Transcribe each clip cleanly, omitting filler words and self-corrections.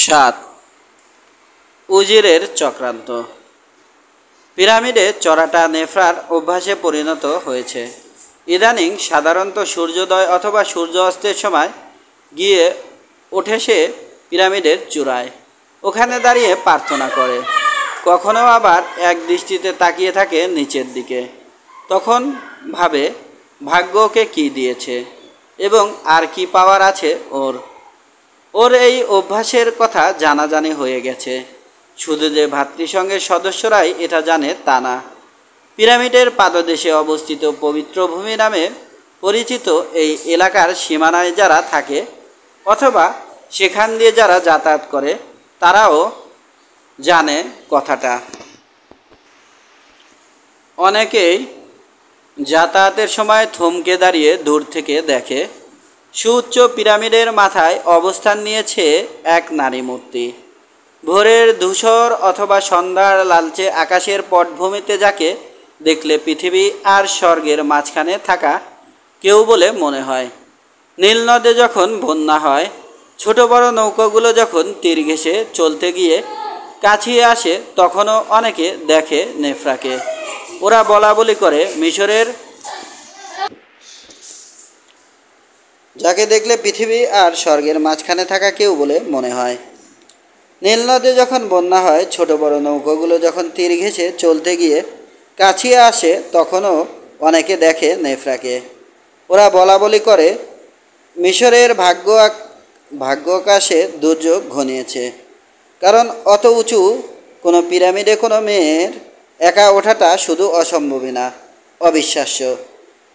সাত। উজিরের চক্রান্ত। পিরামিডে চড়াটা নেফরার অভ্যাসে পরিণত হয়েছে। ইদানিং সাধারণত সূর্যোদয় অথবা সূর্য অস্তের সময় গিয়ে ওঠে সে পিরামিডের চূড়ায়, ওখানে দাঁড়িয়ে প্রার্থনা করে। কখনো আবার এক দৃষ্টিতে তাকিয়ে থাকে নিচের দিকে। তখন ভাবে ভাগ্য ওকে কী দিয়েছে এবং আর কি পাওয়ার আছে ওর। ওর এই অভ্যাসের কথা জানাজানি হয়ে গেছে। শুধু যে ভাতৃসংঘের সদস্যরাই এটা জানে তা না। পিরামিডের পাদদেশে অবস্থিত পবিত্র ভূমি নামে পরিচিত এই এলাকার সীমানায় যারা থাকে অথবা সেখান দিয়ে যারা যাতায়াত করে তারাও জানে কথাটা। অনেকেই যাতায়াতের সময় থমকে দাঁড়িয়ে দূর থেকে দেখে সুউচ্চ পিরামিডের মাথায় অবস্থান নিয়েছে এক নারী মূর্তি। ভোরের ধূসর অথবা সন্ধ্যার লালচে আকাশের পটভূমিতে যাকে দেখলে পৃথিবী আর স্বর্গের মাঝখানে থাকা কেউ বলে মনে হয়। নীল নদে যখন বন্যা হয়, ছোট বড় নৌকাগুলো যখন তীর ঘেঁষে চলতে গিয়ে কাছিয়ে আসে, তখনও অনেকে দেখে নেফরাকে। ওরা বলা বলি করে মিশরের, যাকে দেখলে পৃথিবী আর স্বর্গের মাঝখানে থাকা কেউ বলে মনে হয়। নীল নদে যখন বন্যা হয়, ছোট বড় নৌকাগুলো যখন তীর ঘেঁষে চলতে গিয়ে কাছিয়ে আসে, তখনও অনেকে দেখে নেফরাকে। ওরা বলা বলি করে মিশরের ভাগ্যাকাশে দুর্যোগ ঘনিয়েছে, কারণ অত উঁচু কোনো পিরামিডে কোনো মেয়ের একা ওঠাটা শুধু অসম্ভবই না, অবিশ্বাস্য।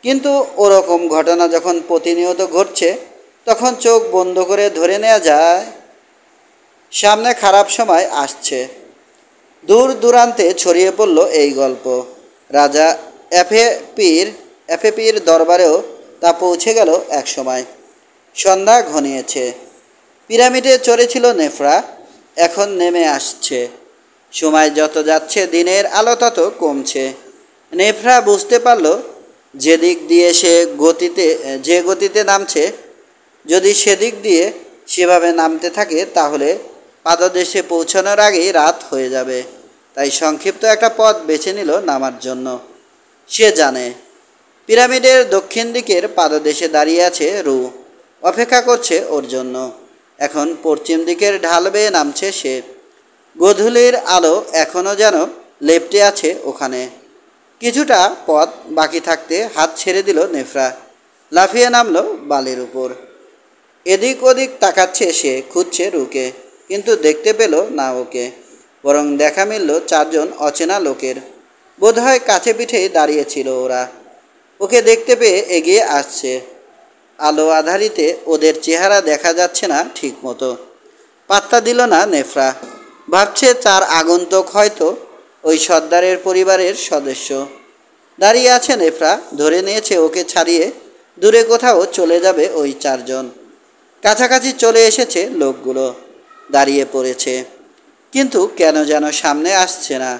কিন্তু ওরকম ঘটনা যখন প্রতিনিয়ত ঘটছে, তখন চোখ বন্ধ করে ধরে নেওয়া যায় সামনে খারাপ সময় আসছে। দূর দূরান্তে ছড়িয়ে পড়ল এই গল্প। রাজা এফেপির দরবারেও তা পৌঁছে গেল এক সময়। সন্ধ্যা ঘনিয়েছে। পিরামিডে চড়েছিল নেফরা, এখন নেমে আসছে। সময় যত যাচ্ছে দিনের আলো তত কমছে। নেফরা বুঝতে পারল যেদিক দিয়ে সে যে গতিতে নামছে, যদি সেদিক দিয়ে সেভাবে নামতে থাকে তাহলে পাদদেশে পৌঁছানোর আগেই রাত হয়ে যাবে। তাই সংক্ষিপ্ত একটা পথ বেছে নিল নামার জন্য। সে জানে পিরামিডের দক্ষিণ দিকের পাদদেশে দাঁড়িয়ে আছে রু, অপেক্ষা করছে ওর জন্য। এখন পশ্চিম দিকের ঢাল বেয়ে নামছে সে। গোধূলির আলো এখনও যেন লেপ্টে আছে ওখানে। কিছুটা পথ বাকি থাকতে হাত ছেড়ে দিল নেফরা, লাফিয়ে নামল বালির উপর। এদিক ওদিক তাকাচ্ছে সে, খুঁজছে রুকে, কিন্তু দেখতে পেল না ওকে। বরং দেখা মিলল চারজন অচেনা লোকের। বোধহয় কাছে পিঠেই দাঁড়িয়েছিল ওরা। ওকে দেখতে পেয়ে এগিয়ে আসছে। আলো আধারিতে ওদের চেহারা দেখা যাচ্ছে না ঠিক মতো। পাত্তা দিল না নেফরা। ভাবছে চার আগন্তুক হয়তো ওই সর্দারের পরিবারের সদস্য। দাঁড়িয়ে আছে নেফরা, ধরে নিয়েছে ওকে ছাড়িয়ে দূরে কোথাও চলে যাবে ওই চারজন। কাছাকাছি চলে এসেছে লোকগুলো, দাঁড়িয়ে পড়েছে, কিন্তু কেন যেন সামনে আসছে না।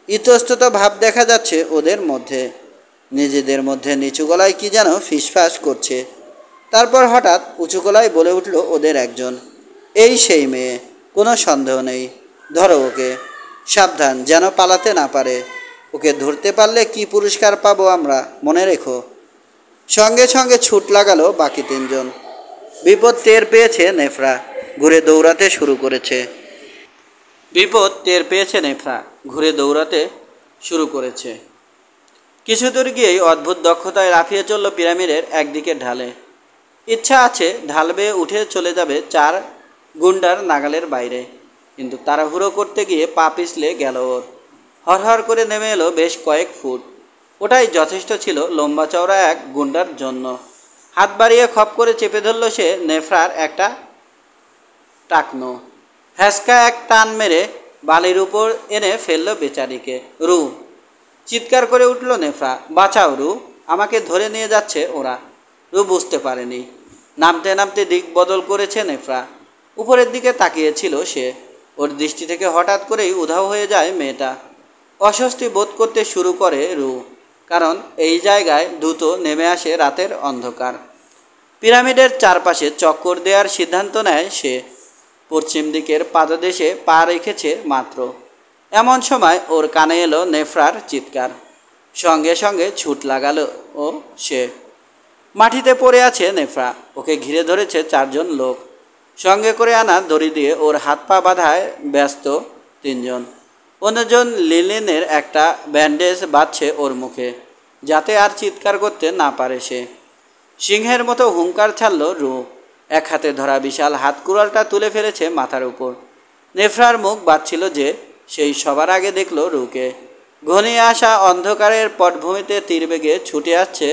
ইতস্তত ভাব দেখা যাচ্ছে ওদের মধ্যে। নিজেদের মধ্যে নিচু গলায় কি যেন ফিসফাস করছে। তারপর হঠাৎ উঁচু গলায় বলে উঠল ওদের একজন, এই সেই মেয়ে, কোনো সন্দেহ নেই, ধরো ওকে, সাবধান যেন পালাতে না পারে। ওকে ধরতে পারলে কি পুরস্কার পাবো আমরা, মনে রেখো। সঙ্গে সঙ্গে ছুট লাগালো বাকি তিনজন। বিপদ টের পেয়েছে নেফরা, ঘুরে দৌড়াতে শুরু করেছে। কিছু দূর গিয়েই অদ্ভুত দক্ষতায় লাফিয়ে চলল পিরামিডের একদিকের ঢালে। ইচ্ছা আছে ঢাল বেয়ে উঠে চলে যাবে চার গুন্ডার নাগালের বাইরে, কিন্তু তাড়াহুড়ো করতে গিয়ে পা পিছলে গেল ওর। হরহর করে নেমে এলো বেশ কয়েক ফুট। ওটাই যথেষ্ট ছিল লম্বা চওড়া এক গুন্ডার জন্য। হাত বাড়িয়ে খপ করে চেপে ধরল সে নেফরার একটা টাকনো। হ্যাসকা এক টান মেরে বালির উপর এনে ফেলল বেচারিকে। রু, চিৎকার করে উঠল নেফরা, বাঁচাও রু, আমাকে ধরে নিয়ে যাচ্ছে ওরা। রু বুঝতে পারেনি। নামতে নামতে দিক বদল করেছে নেফরা। উপরের দিকে তাকিয়েছিল সে। ওর দৃষ্টি থেকে হঠাৎ করেই উধাও হয়ে যায় মেয়েটা। অস্বস্তি বোধ করতে শুরু করে রু, কারণ এই জায়গায় দ্রুত নেমে আসে রাতের অন্ধকার। পিরামিডের চারপাশে চক্কর দেওয়ার সিদ্ধান্ত নেয় সে। পশ্চিম দিকের পাদদেশে পা রেখেছে মাত্র। এমন সময় ওর কানে এলো নেফরার চিৎকার। সঙ্গে সঙ্গে ছুট লাগালো ও সে। মাটিতে পড়ে আছে নেফরা। ওকে ঘিরে ধরেছে চারজন লোক। সঙ্গে করে আনা দড়ি দিয়ে ওর হাত পা বাঁধায় ব্যস্ত তিনজন। অন্যজন লিলিনের একটা ব্যান্ডেজ বাঁধছে ওর মুখে, যাতে আর চিৎকার করতে না পারে সে। সিংহের মতো হুঙ্কার ছাড়ল রু। এক হাতে ধরা বিশাল হাত কুড়ালটা তুলে ফেলেছে মাথার উপর। নেফরার মুখ বাঁধছিল যে সেই সবার আগে দেখল রুকে। ঘনিয়ে আসা অন্ধকারের পটভূমিতে তীরবেগে ছুটে আসছে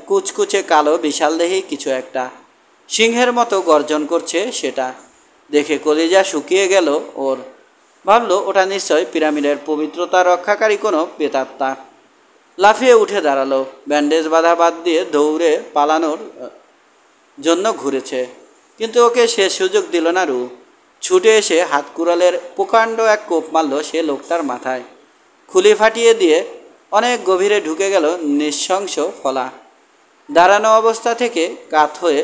কুচকুচে কালো বিশালদেহী কিছু একটা। সিংহের মতো গর্জন করছে সেটা। দেখে কলিজা শুকিয়ে গেল ওর। ভাবল ওটা নিশ্চয় পিরামিডের পবিত্রতা রক্ষাকারী কোনো প্রেতাত্মা। লাফিয়ে উঠে দাঁড়ালো। ব্যান্ডেজ বাঁধা বাদ দিয়ে দৌড়ে পালানোর জন্য ঘুরেছে, কিন্তু ওকে সে সুযোগ দিল না রু। ছুটে এসে হাত কুড়ালের প্রকাণ্ড এক কোপ মারল সে লোকটার মাথায়। খুলি ফাটিয়ে দিয়ে অনেক গভীরে ঢুকে গেল নৃশংস ফলা। দাঁড়ানো অবস্থা থেকে কাত হয়ে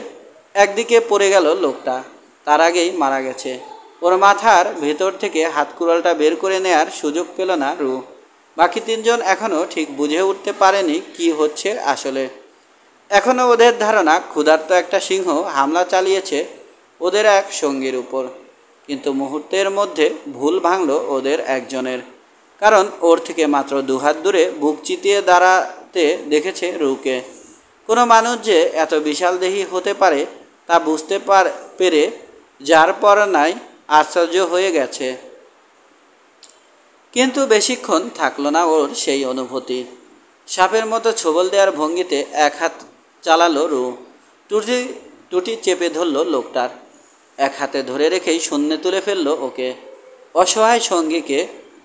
একদিকে পড়ে গেল লোকটা। তার আগেই মারা গেছে। ওর মাথার ভেতর থেকে হাত কুড়ালটা বের করে নেয়ার সুযোগ পেল না রু। বাকি তিনজন এখনও ঠিক বুঝে উঠতে পারেনি কি হচ্ছে আসলে। এখনও ওদের ধারণা ক্ষুধার্ত একটা সিংহ হামলা চালিয়েছে ওদের এক সঙ্গীর উপর। কিন্তু মুহূর্তের মধ্যে ভুল ভাঙল ওদের একজনের। কারণ ওর থেকে মাত্র দুহাত দূরে বুক চিতিয়ে দাঁড়াতে দেখেছে রুকে। কোনো মানুষ যে এত বিশালদেহী হতে পারে তা বুঝতে পেরে যার পর নাই আশ্চর্য হয়ে গেছে। কিন্তু বেশিক্ষণ থাকলো না ওর সেই অনুভূতি। সাপের মতো ছোবল দেওয়ার ভঙ্গিতে এক হাত চালালো রু। টুটি চেপে ধরল লোকটার। এক হাতে ধরে রেখেই শূন্যে তুলে ফেললো ওকে। অসহায় সঙ্গীকে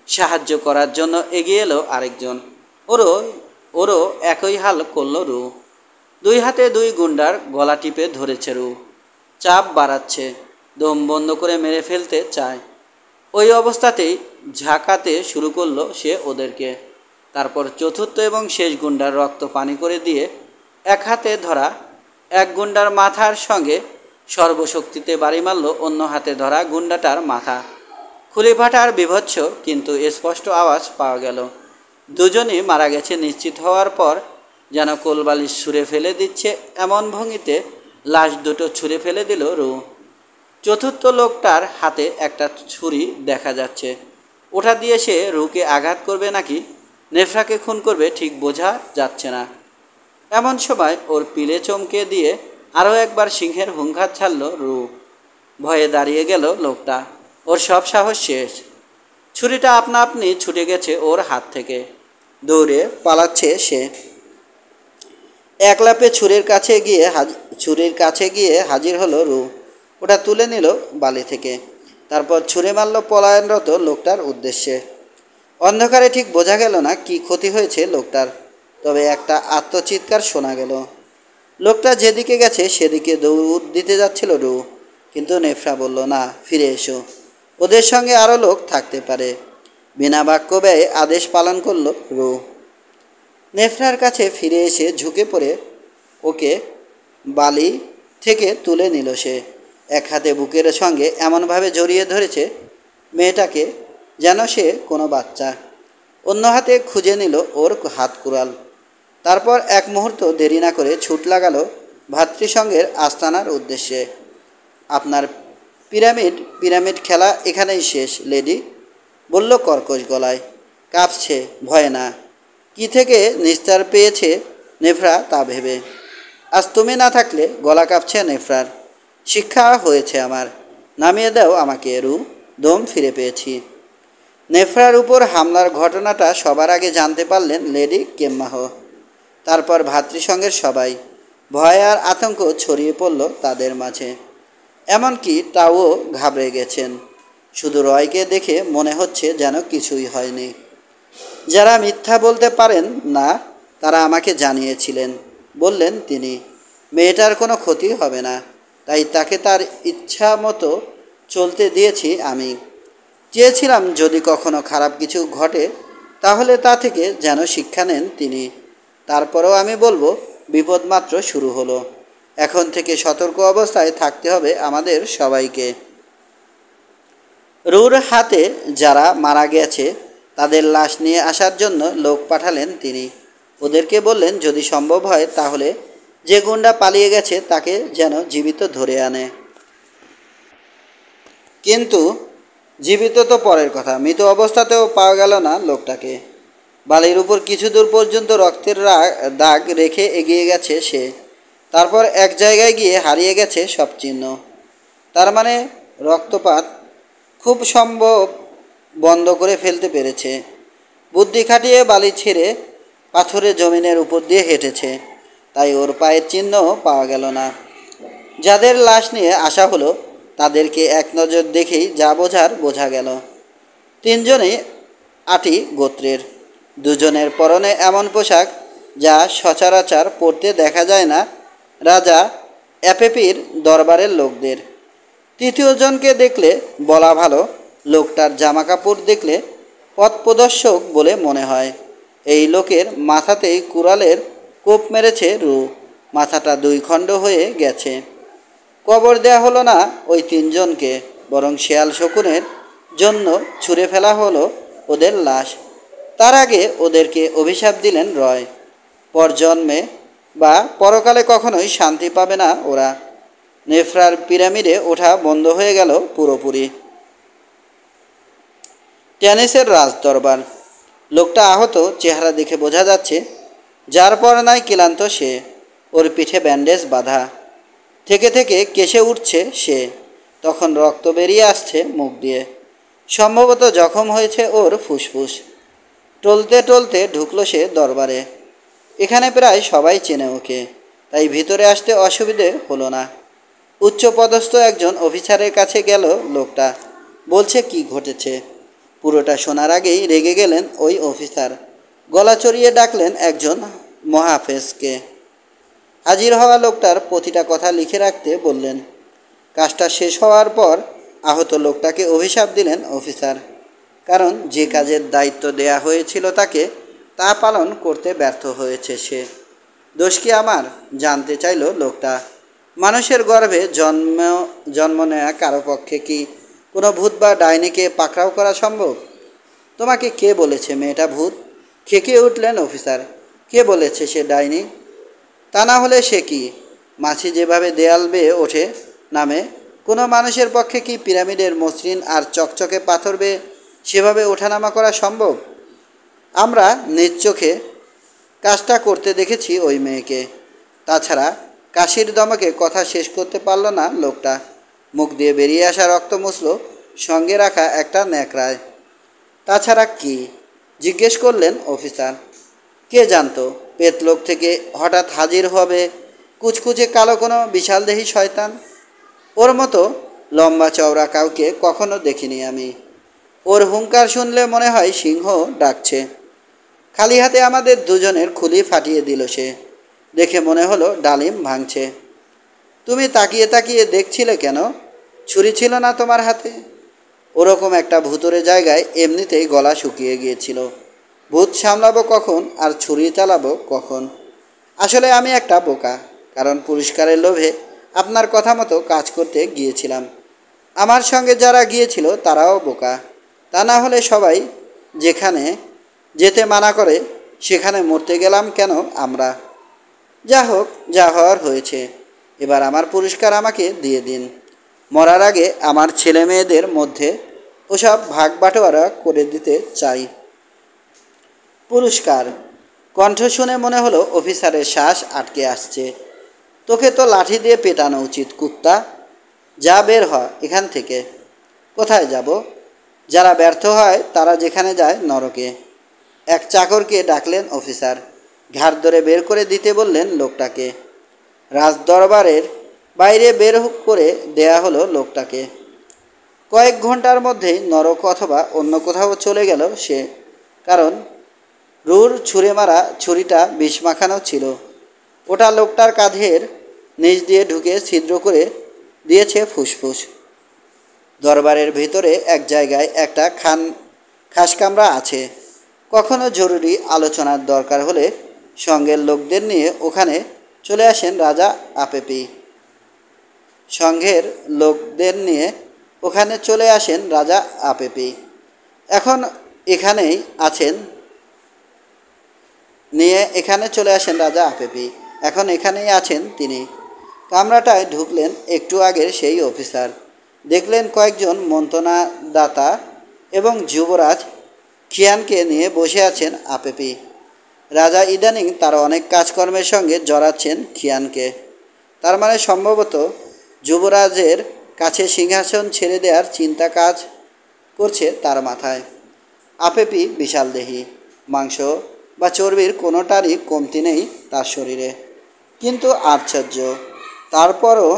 সাহায্য করার জন্য এগিয়ে এলো আরেকজন। ওরও একই হাল করল রু। দুই হাতে দুই গুন্ডার গলা টিপে ধরেছে রু। চাপ বাড়াচ্ছে, দম বন্ধ করে মেরে ফেলতে চায়। ওই অবস্থাতেই ঝাঁকাতে শুরু করলো সে ওদেরকে। তারপর চতুর্থ এবং শেষ গুন্ডার রক্ত পানি করে দিয়ে এক হাতে ধরা এক গুন্ডার মাথার সঙ্গে সর্বশক্তিতে বাড়ি মারল অন্য হাতে ধরা গুন্ডাটার মাথা। খুলি ফাটার বিভৎস কিন্তু স্পষ্ট আওয়াজ পাওয়া গেল। দুজনই মারা গেছে নিশ্চিত হওয়ার পর যেন কোলবালিশ ছুঁড়ে ফেলে দিচ্ছে এমন ভঙ্গিতে লাশ দুটো ছুঁড়ে ফেলে দিল রু। চতুর্থ লোকটার হাতে একটা ছুরি দেখা যাচ্ছে। ওটা দিয়ে সে রুকে আঘাত করবে নাকি নেফরাকে খুন করবে ঠিক বোঝা যাচ্ছে না। এমন সময় ওর পিলে চমকে দিয়ে আরও একবার সিংহের হুঙ্কার ছাড়ল রু। ভয়ে দাঁড়িয়ে গেল লোকটা। ওর সব সাহস শেষ। ছুরিটা আপনা আপনি ছুটে গেছে ওর হাত থেকে। দৌড়ে পালাচ্ছে সে। এক লাফে ছুরির কাছে গিয়ে হাজির হলো রু। ওটা তুলে নিল বালি থেকে। তারপর ছুঁড়ে মারল পলায়নরত লোকটার উদ্দেশ্যে। অন্ধকারে ঠিক বোঝা গেল না কি ক্ষতি হয়েছে লোকটার, তবে একটা আত্মচিৎকার শোনা গেল। লোকটা যেদিকে গেছে সেদিকে দৌড় দিতে যাচ্ছিল রু, কিন্তু নেফরা বলল, না, ফিরে এসো, ওদের সঙ্গে আরও লোক থাকতে পারে। বিনা বাক্য ব্যয়ে আদেশ পালন করল রু। নেফরার কাছে ফিরে এসে ঝুঁকে পড়ে ওকে বালি থেকে তুলে নিল সে। এক হাতে বুকের সঙ্গে এমনভাবে জড়িয়ে ধরেছে মেয়েটাকে যেন সে কোনো বাচ্চা। অন্য হাতে খুঁজে নিল ওর হাত কুড়াল। তারপর এক মুহূর্ত দেরি না করে ছুট লাগালো ভাতৃসংঘের আস্তানার উদ্দেশ্যে। আপনার পিরামিড খেলা এখানেই শেষ, লেডি, বলল কর্কশ গলায়। কাঁপছে, ভয় না। কি থেকে নিস্তার পেয়েছে নেফরা তা ভেবে। আজ তুমি না থাকলে গলা কাঁপছে নেফরার। শিক্ষা হয়েছে আমার। নামিয়ে দাও আমাকে রু, দম ফিরে পেয়েছি। নেফরার উপর হামলার ঘটনাটা সবার আগে জানতে পারলেন লেডি কেম্মাহ। তারপর ভাতৃসংঘের সবাই। ভয় আর আতঙ্ক ছড়িয়ে পড়ল তাদের মাঝে। এমনকি তাও ঘাবড়ে গেছেন। শুধু রয়কে দেখে মনে হচ্ছে যেন কিছুই হয়নি। যারা মিথ্যা বলতে পারেন না তারা আমাকে জানিয়েছিলেন, বললেন তিনি, মেয়েটার কোনো ক্ষতি হবে না, তাই তাকে তার ইচ্ছা মতো চলতে দিয়েছি আমি। চেয়েছিলাম যদি কখনো খারাপ কিছু ঘটে তাহলে তা থেকে যেন শিক্ষা নেন তিনি। তারপরেও আমি বলবো, বিপদ মাত্র শুরু হলো। এখন থেকে সতর্ক অবস্থায় থাকতে হবে আমাদের সবাইকে। রুর হাতে যারা মারা গেছে তাদের লাশ নিয়ে আসার জন্য লোক পাঠালেন তিনি। ওদেরকে বললেন যদি সম্ভব হয় তাহলে যে গুন্ডা পালিয়ে গেছে তাকে যেন জীবিত ধরে আনে। কিন্তু জীবিত তো পরের কথা, মৃত অবস্থাতেও পাওয়া গেল না লোকটাকে। বালির উপর কিছু দূর পর্যন্ত রক্তের দাগ রেখে এগিয়ে গেছে সে। তারপর এক জায়গায় গিয়ে হারিয়ে গেছে সব চিহ্ন। তার মানে রক্তপাত খুব সম্ভব বন্ধ করে ফেলতে পেরেছে। বুদ্ধি খাটিয়ে বালি ছেড়ে পাথরের জমিনের উপর দিয়ে হেঁটেছে, তাই ওর পায়ের চিহ্ন পাওয়া গেল না। যাদের লাশ নিয়ে আসা হলো তাদেরকে এক নজর দেখেই যা বোঝার বোঝা গেল। তিনজনেই আটি গোত্রের। দুজনের পরনে এমন পোশাক যা সচরাচর পরতে দেখা যায় না রাজা অ্যাপেপির দরবারের লোকদের। তৃতীয়জনকে দেখলে বলা ভালো, লোকটার জামাকাপড় দেখলে পথপ্রদর্শক বলে মনে হয়। এই লোকের মাথাতেই কুড়ালের কোপ মেরেছে রু, মাথাটা দুই খণ্ড হয়ে গেছে। কবর দেয়া হলো না ওই তিনজনকে, বরং শেয়াল শকুনের জন্য ছুঁড়ে ফেলা হলো ওদের লাশ। তার আগে ওদেরকে অভিশাপ দিলেন রয়, পরজন্মে বা পরকালে কখনোই শান্তি পাবে না ওরা। নেফরার পিরামিডে ওঠা বন্ধ হয়ে গেল পুরোপুরি। টেনিসের রাজদরবার। লোকটা আহত, চেহারা দেখে বোঝা যাচ্ছে যার পর নাই ক্লান্ত সে। ওর পিঠে ব্যান্ডেজ বাঁধা, থেকে থেকে কেসে উঠছে সে। তখন রক্ত বেরিয়ে আসছে মুখ দিয়ে। সম্ভবত জখম হয়েছে ওর ফুসফুস। টলতে টলতে ঢুকলো সে দরবারে। এখানে প্রায় সবাই চেনে ওকে, তাই ভিতরে আসতে অসুবিধে হলো না। উচ্চপদস্থ একজন অফিসারের কাছে গেল লোকটা, বলছে কি ঘটেছে। পুরোটা শোনার আগেই রেগে গেলেন ওই অফিসার। গলা চড়িয়ে ডাকলেন একজন মহাফেজকে। হাজির হওয়া লোকটার প্রতিটা কথা লিখে রাখতে বললেন। কাজটা শেষ হওয়ার পর আহত লোকটাকে অভিশাপ দিলেন অফিসার, কারণ যে কাজের দায়িত্ব দেয়া হয়েছিল তাকে তা পালন করতে ব্যর্থ হয়েছে সে। দোষ কি আমার? জানতে চাইল লোকটা। মানুষের গর্ভে জন্ম নেওয়া কারো পক্ষে কি কোনো ভূত বা ডাইনিকে পাকড়াও করা সম্ভব? তোমাকে কে বলেছে মেয়েটা ভূত? খেকিয়ে উঠলেন অফিসার। কে বলেছে সে ডাইনি? তা না হলে সে কি? মাছি যেভাবে দেয়াল বেয়ে ওঠে নামে, কোনো মানুষের পক্ষে কি পিরামিডের মসৃণ আর চকচকে পাথর বেয়ে সেভাবে ওঠানামা করা সম্ভব? আমরা নিজ চোখে কাজটা করতে দেখেছি ওই মেয়েকে। তাছাড়া কাশির দমকে কথা শেষ করতে পারল না লোকটা। মুখ দিয়ে বেরিয়ে আসা রক্ত মুছল সঙ্গে রাখা একটা ন্যাকড়ায়। তাছাড়া কি? জিজ্ঞেস করলেন অফিসার। কে জানতো পেতলোক থেকে হঠাৎ হাজির হবে কুচকুচে কালো কোনো বিশালদেহী শয়তান। ওর মতো লম্বা চওড়া কাউকে কখনো দেখিনি আমি। ওর হুঙ্কার শুনলে মনে হয় সিংহ ডাকছে। খালি হাতে আমাদের দুজনের খুলি ফাটিয়ে দিল সে। দেখে মনে হলো ডালিম ভাঙছে। তুমি তাকিয়ে তাকিয়ে দেখছিলে কেন? ছুরি ছিল না তোমার হাতে? ওরকম একটা ভুতুরে জায়গায় এমনিতেই গলা শুকিয়ে গিয়েছিল। ভূত সামলাবো কখন আর ছুরি চালাবো কখন? আসলে আমি একটা বোকা, কারণ পুরস্কারের লোভে আপনার কথা মতো কাজ করতে গিয়েছিলাম। আমার সঙ্গে যারা গিয়েছিল তারাও বোকা। তা না হলে সবাই যেখানে যেতে মানা করে সেখানে মরতে গেলাম কেন আমরা? যা হোক, যা হওয়ার হয়েছে। এবার আমার পুরস্কার আমাকে দিয়ে দিন। মরার আগে আমার ছেলে মেয়েদের মধ্যে ওসব ভাগ বাটোয়ারা করে দিতে চাই। পুরস্কার? কণ্ঠ শুনে মনে হলো অফিসারের শ্বাস আটকে আসছে। তোকে তো লাঠি দিয়ে পেটানো উচিত কুত্তা। যা, বের হ এখান থেকে। কোথায় যাব? যারা ব্যর্থ হয় তারা যেখানে যায় নরকে। এক চাকরকে ডাকলেন অফিসার। ঘাড় ধরে বের করে দিতে বললেন লোকটাকে। রাজদরবারের বাইরে বের করে দেয়া হলো লোকটাকে। কয়েক ঘন্টার মধ্যেই নরক অথবা অন্য কোথাও চলে গেল সে, কারণ রুর ছুঁড়ে মারা ছুরিটা বিষ মাখানো ছিল। ওটা লোকটার কাঁধের নিচ দিয়ে ঢুকে ছিদ্র করে দিয়েছে ফুসফুস। দরবারের ভিতরে এক জায়গায় একটা খাসকামরা আছে। কখনো জরুরি আলোচনার দরকার হলে সঙ্গের লোকদের নিয়ে ওখানে চলে আসেন রাজা আপেপি। সঙ্ঘের লোকদের নিয়ে ওখানে চলে আসেন রাজা আপেপি। এখন এখানেই আছেন এখানে চলে আসেন রাজা আপেপি। এখন এখানেই আছেন তিনি। কামরাটায় ঢুকলেন একটু আগের সেই অফিসার। দেখলেন কয়েকজন মন্ত্রণাদাতা এবং যুবরাজ খিয়ানকে নিয়ে বসে আছেন আপেপি। রাজা ইদানিং তার অনেক কাজকর্মের সঙ্গে জড়াচ্ছেন খিয়ানকে। তার মানে সম্ভবত যুবরাজের কাছে সিংহাসন ছেড়ে দেওয়ার চিন্তা কাজ করছে তার মাথায়। আপেপি বিশাল দেহী, মাংস বা চর্বির কোনোটারই কমতি নেই তার শরীরে, কিন্তু আশ্চর্য, তারপরও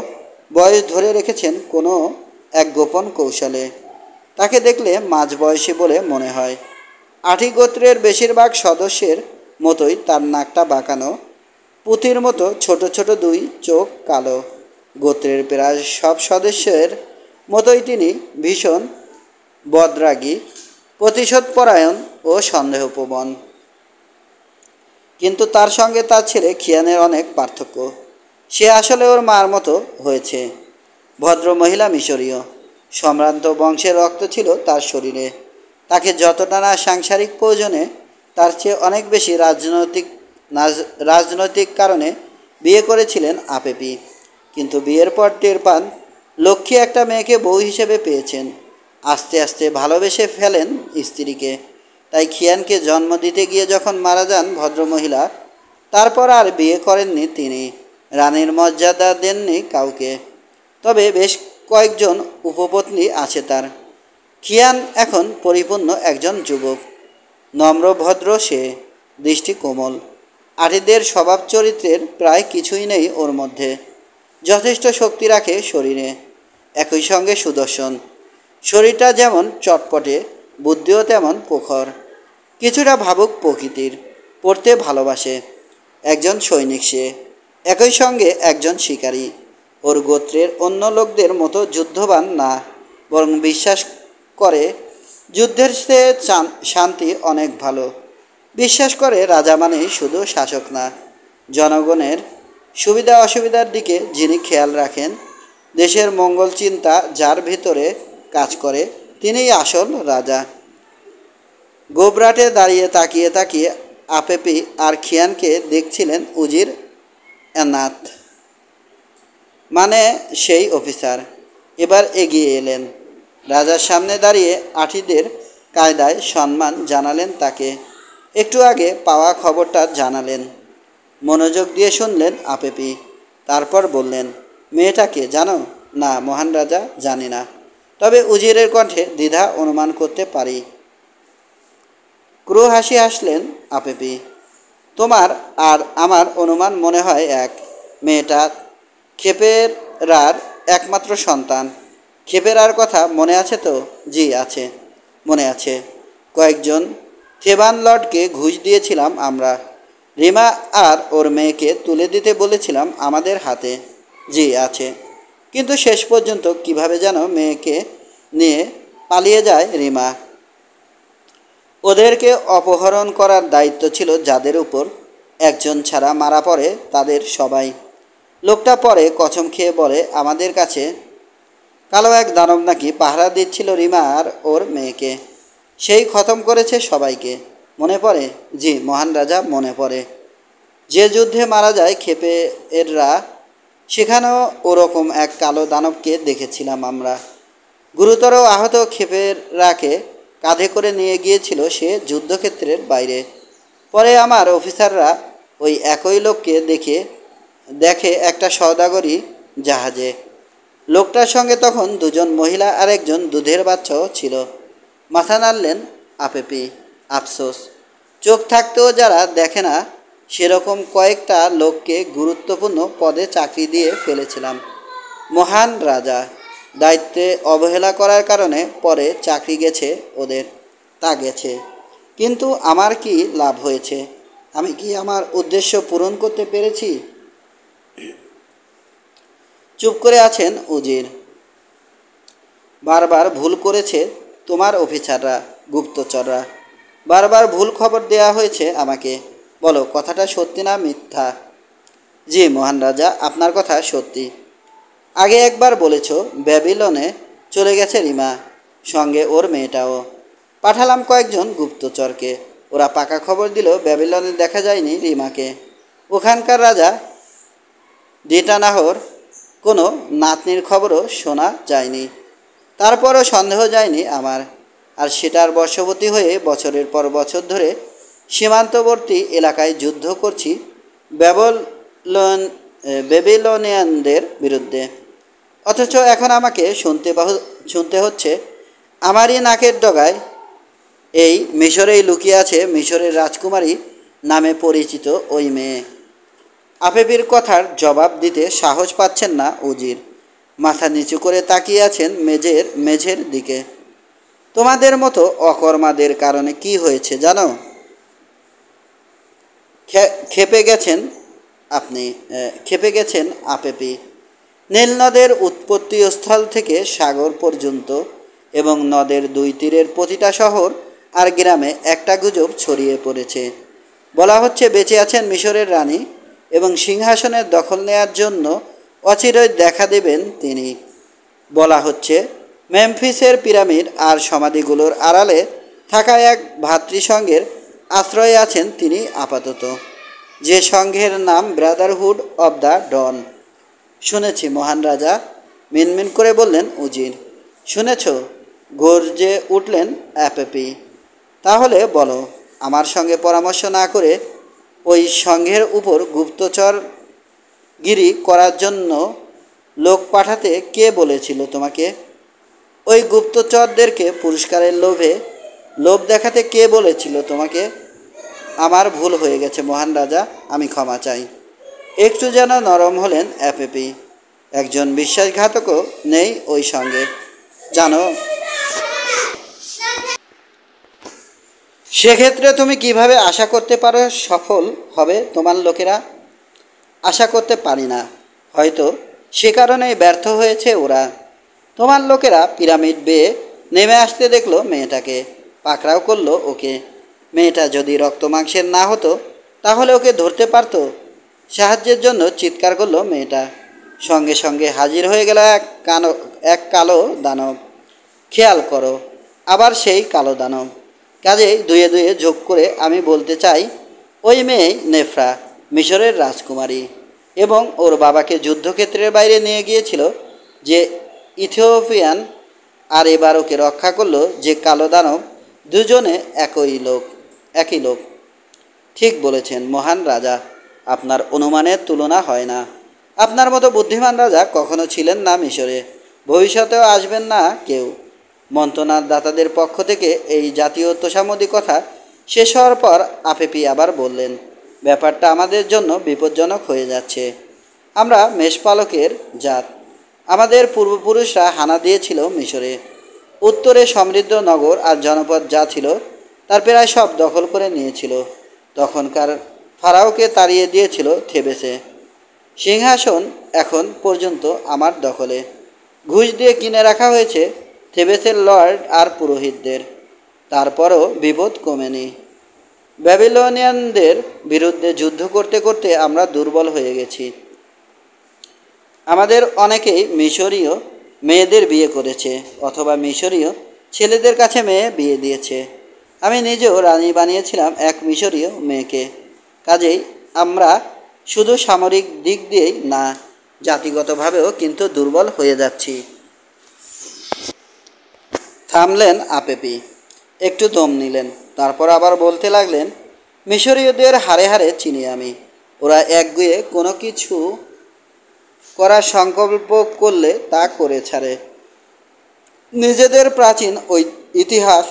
বয়স ধরে রেখেছেন কোনো এক গোপন কৌশলে। তাকে দেখলে মাঝবয়সী বলে মনে হয়। আঠি গোত্রের বেশিরভাগ সদস্যের মতোই তার নাকটা বাঁকানো, পুঁথির মতো ছোট ছোট দুই চোখ কালো। গোত্রের প্রায় সব সদস্যের মতোই তিনি ভীষণ বদরাগী, প্রতিশোধপরায়ণ ও সন্দেহপ্রবণ। কিন্তু তার সঙ্গে তার ছেলে খিয়ানের অনেক পার্থক্য। সে আসলে ওর মার মতো হয়েছে, ভদ্র মহিলা, মিশরীয় সম্ভ্রান্ত বংশের রক্ত ছিল তার শরীরে। তাকে যতটা না সাংসারিক প্রয়োজনে, তার চেয়ে অনেক বেশি রাজনৈতিক কারণে বিয়ে করেছিলেন আপেপি। কিন্তু বিয়ের পর টের পান লক্ষ্মী একটা মেয়েকে বউ হিসেবে পেয়েছেন। আস্তে আস্তে ভালোবেসে ফেলেন স্ত্রীকে। তাই খিয়ানকে জন্ম দিতে গিয়ে যখন মারা যান ভদ্রমহিলা, তারপর আর বিয়ে করেননি তিনি। রানীর মর্যাদা দেননি কাউকে। তবে বেশ কয়েকজন উপপত্নী আছে তার। খিয়ান এখন পরিপূর্ণ একজন যুবক, নম্র ভদ্র সে, দৃষ্টি কোমল। আটিদের স্বভাব চরিত্রের প্রায় কিছুই নেই ওর মধ্যে। যথেষ্ট শক্তি রাখে শরীরে, একই সঙ্গে সুদর্শন। শরীরটা যেমন চটপটে, বুদ্ধিও তেমন প্রখর। কিছুটা ভাবুক প্রকৃতির, পড়তে ভালোবাসে। একজন সৈনিক সে, একই সঙ্গে একজন শিকারী। ওর গোত্রের অন্য লোকদের মতো যুদ্ধবান না, বরং বিশ্বাস করে যুদ্ধের চেয়ে শান্তি অনেক ভালো। বিশ্বাস করে রাজা মানেই শুধু শাসক না, জনগণের সুবিধা অসুবিধার দিকে যিনি খেয়াল রাখেন। দেশের মঙ্গল চিন্তা যার ভিতরে কাজ করে, তিনিই আসল রাজা। গোবরাটে দাঁড়িয়ে তাকিয়ে তাকিয়ে আপেপি আর খিয়ানকে দেখছিলেন উজির এনাত, মানে সেই অফিসার। এবার এগিয়ে এলেন, রাজার সামনে দাঁড়িয়ে আঠিদের কায়দায় সম্মান জানালেন তাকে। একটু আগে পাওয়া খবরটা জানালেন। মনোযোগ দিয়ে শুনলেন আপেপি। তারপর বললেন, মেয়েটাকে জানো? না মহান রাজা, জানি না। তবে উজিরের কণ্ঠে দ্বিধা অনুমান করতে পারি। ক্রু হাসি হাসলেন আপেপি। তোমার আর আমার অনুমান মনে হয় এক। মেয়েটা খেপেরার একমাত্র সন্তান। খেপেরার কথা মনে আছে তো? জি আছে, মনে আছে। কয়েকজন থেবান লর্ডকে ঘুষ দিয়েছিলাম আমরা। রিমা আর ওর মেয়েকে তুলে দিতে বলেছিলাম আমাদের হাতে। জি আছে। কিন্তু শেষ পর্যন্ত কিভাবে যেন মেয়েকে নিয়ে পালিয়ে যায় রিমা। ওদেরকে অপহরণ করার দায়িত্ব ছিল যাদের উপর, একজন ছাড়া মারা পড়ে তাদের সবাই। লোকটা পরে কসম খেয়ে বলে আমাদের কাছে কালো এক দানব নাকি পাহারা দিচ্ছিল রিমা আর ওর মেয়েকে। সেই খতম করেছে সবাইকে। মনে পড়ে? জি মহান রাজা, মনে পড়ে। যে যুদ্ধে মারা যায় খেপেররা, সেখানেও ওরকম এক কালো দানবকে দেখেছিলাম আমরা। গুরুতর আহত খেপেররাকে কাঁধে করে নিয়ে গিয়েছিল সে যুদ্ধক্ষেত্রের বাইরে। পরে আমার অফিসাররা ওই একই লোককে দেখে একটা সওদাগরি জাহাজে। লোকটার সঙ্গে তখন দুজন মহিলা আর একজন দুধের বাচ্চাও ছিল। মাথা নাড়লেন আপেপি। আফসোস, চোখ থাকতেও যারা দেখে না, সেরকম কয়েকটা লোককে গুরুত্বপূর্ণ পদে চাকরি দিয়ে ফেলেছিলাম। মহান রাজা, দায়িত্বে অবহেলা করার কারণে পরে চাকরি গেছে ওদের, তা গেছে। কিন্তু আমার কি লাভ হয়েছে? আমি কি আমার উদ্দেশ্য পূরণ করতে পেরেছি? চুপ করে আছেন উজির। বারবার ভুল করেছে তোমার অফিসাররা, গুপ্তচররা। বারবার ভুল খবর দেয়া হয়েছে আমাকে। বলো, কথাটা সত্যি না মিথ্যা? জি মহান রাজা, আপনার কথা সত্যি। আগে একবার বলেছ ব্যাবিলনে চলে গেছে রিমা, সঙ্গে ওর মেয়েটাও। পাঠালাম কয়েকজন গুপ্তচরকে, ওরা পাকা খবর দিল ব্যাবিলনে দেখা যায়নি রিমাকে। ওখানকার রাজা ডিটানাহর কোনো নাতনির খবরও শোনা যায়নি। তারপরও সন্দেহ যায়নি আমার, আর সেটার বশবর্তী হয়ে বছরের পর বছর ধরে সীমান্তবর্তী এলাকায় যুদ্ধ করছি বেবিলনিয়ানদের বিরুদ্ধে। অথচ এখন আমাকে শুনতে হচ্ছে আমারই নাকের ডগায় এই মিশরেই লুকিয়ে আছে মিশরের রাজকুমারী নামে পরিচিত ওই মেয়ে। আফেফির কথার জবাব দিতে সাহস পাচ্ছেন না উজির। মাথা নিচু করে তাকিয়ে আছেন মেঝের দিকে। তোমাদের মতো অকর্মাদের কারণে কি হয়েছে জানো? খেপে গেছেন আপনি, খেপে গেছেন আফেফি। নীল নদের উৎপত্তি স্থল থেকে সাগর পর্যন্ত এবং নদের দুই তীরের প্রতিটা শহর আর গ্রামে একটা গুজব ছড়িয়ে পড়েছে। বলা হচ্ছে বেঁচে আছেন মিশরের রানী এবং সিংহাসনের দখল নেয়ার জন্য অচিরেই দেখা দেবেন তিনি। বলা হচ্ছে মেমফিসের পিরামিড আর সমাধিগুলোর আড়ালে থাকা এক ভাতৃসংঘের আশ্রয়ে আছেন তিনি আপাতত, যে সংঘের নাম ব্রাদারহুড অব দ্য ডন। শুনেছি মহান রাজা, মিনমিন করে বললেন উজির। শুনেছ? গর্জে উঠলেন আফেফি। তাহলে বলো, আমার সঙ্গে পরামর্শ না করে ওই সংঘের উপর গুপ্তচরগিরি করার জন্য লোক পাঠাতে কে বলেছিল তোমাকে? ওই গুপ্তচরদেরকে পুরস্কারের লোভ দেখাতে কে বলেছিল তোমাকে? আমার ভুল হয়ে গেছে মহান রাজা, আমি ক্ষমা চাই। একটু যেন নরম হলেন আফেফি। একজন বিশ্বাসঘাতকও নেই ওই সঙ্গে, জানো। সেক্ষেত্রে তুমি কিভাবে আশা করতে পারো সফল হবে তোমার লোকেরা? আশা করতে পারি না, হয়তো সে কারণেই ব্যর্থ হয়েছে ওরা। তোমার লোকেরা পিরামিড বেয়ে নেমে আসতে দেখলো মেয়েটাকে, পাকড়াও করলো ওকে। মেয়েটা যদি রক্ত মাংসের না হতো তাহলে ওকে ধরতে পারতো। সাহায্যের জন্য চিৎকার করলো মেয়েটা। সঙ্গে সঙ্গে হাজির হয়ে গেল এক কালো দানব। খেয়াল করো, আবার সেই কালো দানব। কাজেই দুয়ে দুয়ে যোগ করে আমি বলতে চাই, ওই মেয়েই নেফরা, মিশরের রাজকুমারী, এবং ওর বাবাকে যুদ্ধক্ষেত্রের বাইরে নিয়ে গিয়েছিল যে ইথিওপিয়ান, আর এবার ওকে রক্ষা করলো যে কালো দানব। দুজনে একই লোক। ঠিক বলেছেন মহান রাজা, আপনার অনুমানের তুলনা হয় না। আপনার মতো বুদ্ধিমান রাজা কখনো ছিলেন না মিশরে, ভবিষ্যতেও আসবেন না কেউ। মন্ত্রণার দাতাদের পক্ষ থেকে এই জাতীয় তোষামোদী কথা শেষ হওয়ার পর আফেফি আবার বললেন, ব্যাপারটা আমাদের জন্য বিপজ্জনক হয়ে যাচ্ছে। আমরা মেষপালকের জাত। আমাদের পূর্বপুরুষরা হানা দিয়েছিল মিশরে। উত্তরে সমৃদ্ধ নগর আর জনপদ যা ছিল তার প্রায় সব দখল করে নিয়েছিল। তখনকার ফারাওকে তাড়িয়ে দিয়েছিল থেবেসে। সিংহাসন এখন পর্যন্ত আমার দখলে। ঘুষ দিয়ে কিনে রাখা হয়েছে থেবেসের লর্ড আর পুরোহিতদের। তারপরও বিপদ কমেনি। ব্যাবিলনিয়ানদের বিরুদ্ধে যুদ্ধ করতে করতে আমরা দুর্বল হয়ে গেছি। আমাদের অনেকেই মিশরীয় মেয়েদের বিয়ে করেছে, অথবা মিশরীয় ছেলেদের কাছে মেয়ে বিয়ে দিয়েছে। আমি নিজেও রানী বানিয়েছিলাম এক মিশরীয় মেয়েকে। কাজেই আমরা শুধু সামরিক দিক দিয়েই না, জাতিগতভাবেও কিন্তু দুর্বল হয়ে যাচ্ছি। থামলেন আফেফি, একটু দম নিলেন, তারপর আবার বলতে লাগলেন, মিশরীয়দের হাড়ে হাড়ে চিনি আমি। ওরা একগুয়ে কোনো কিছু করার সংকল্প করলে তা করে ছাড়ে। নিজেদের প্রাচীন ইতিহাস,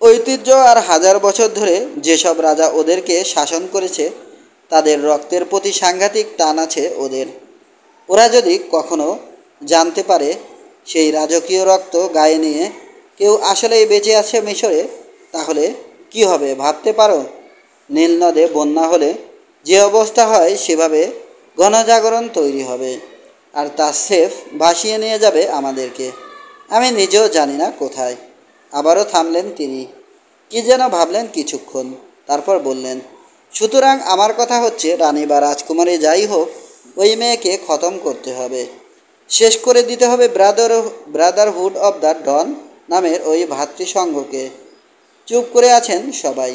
ঐতিহ্য আর হাজার বছর ধরে যেসব রাজা ওদেরকে শাসন করেছে তাদের রক্তের প্রতি সাংঘাতিক টান আছে ওদের। ওরা যদি কখনো জানতে পারে সেই রাজকীয় রক্ত গায়ে নিয়ে কেউ আসলেই বেঁচে আছে মিশরে, তাহলে কি হবে ভাবতে পারো? নীল নদে বন্যা হলে যে অবস্থা হয় সেভাবে গণজাগরণ তৈরি হবে, আর তা সেফ ভাসিয়ে নিয়ে যাবে আমাদেরকে। আমি নিজেও জানি না কোথায়। আবারও থামলেন তিনি, কি যেন ভাবলেন কিছুক্ষণ, তারপর বললেন, সুতরাং আমার কথা হচ্ছে রানী বা রাজকুমারী যাই হোক, ওই মেয়েকে খতম করতে হবে। শেষ করে দিতে হবে ব্রাদারহুড অব দ্য ডন নামের ওই ভ্রাতৃসংঘকে। চুপ করে আছেন সবাই।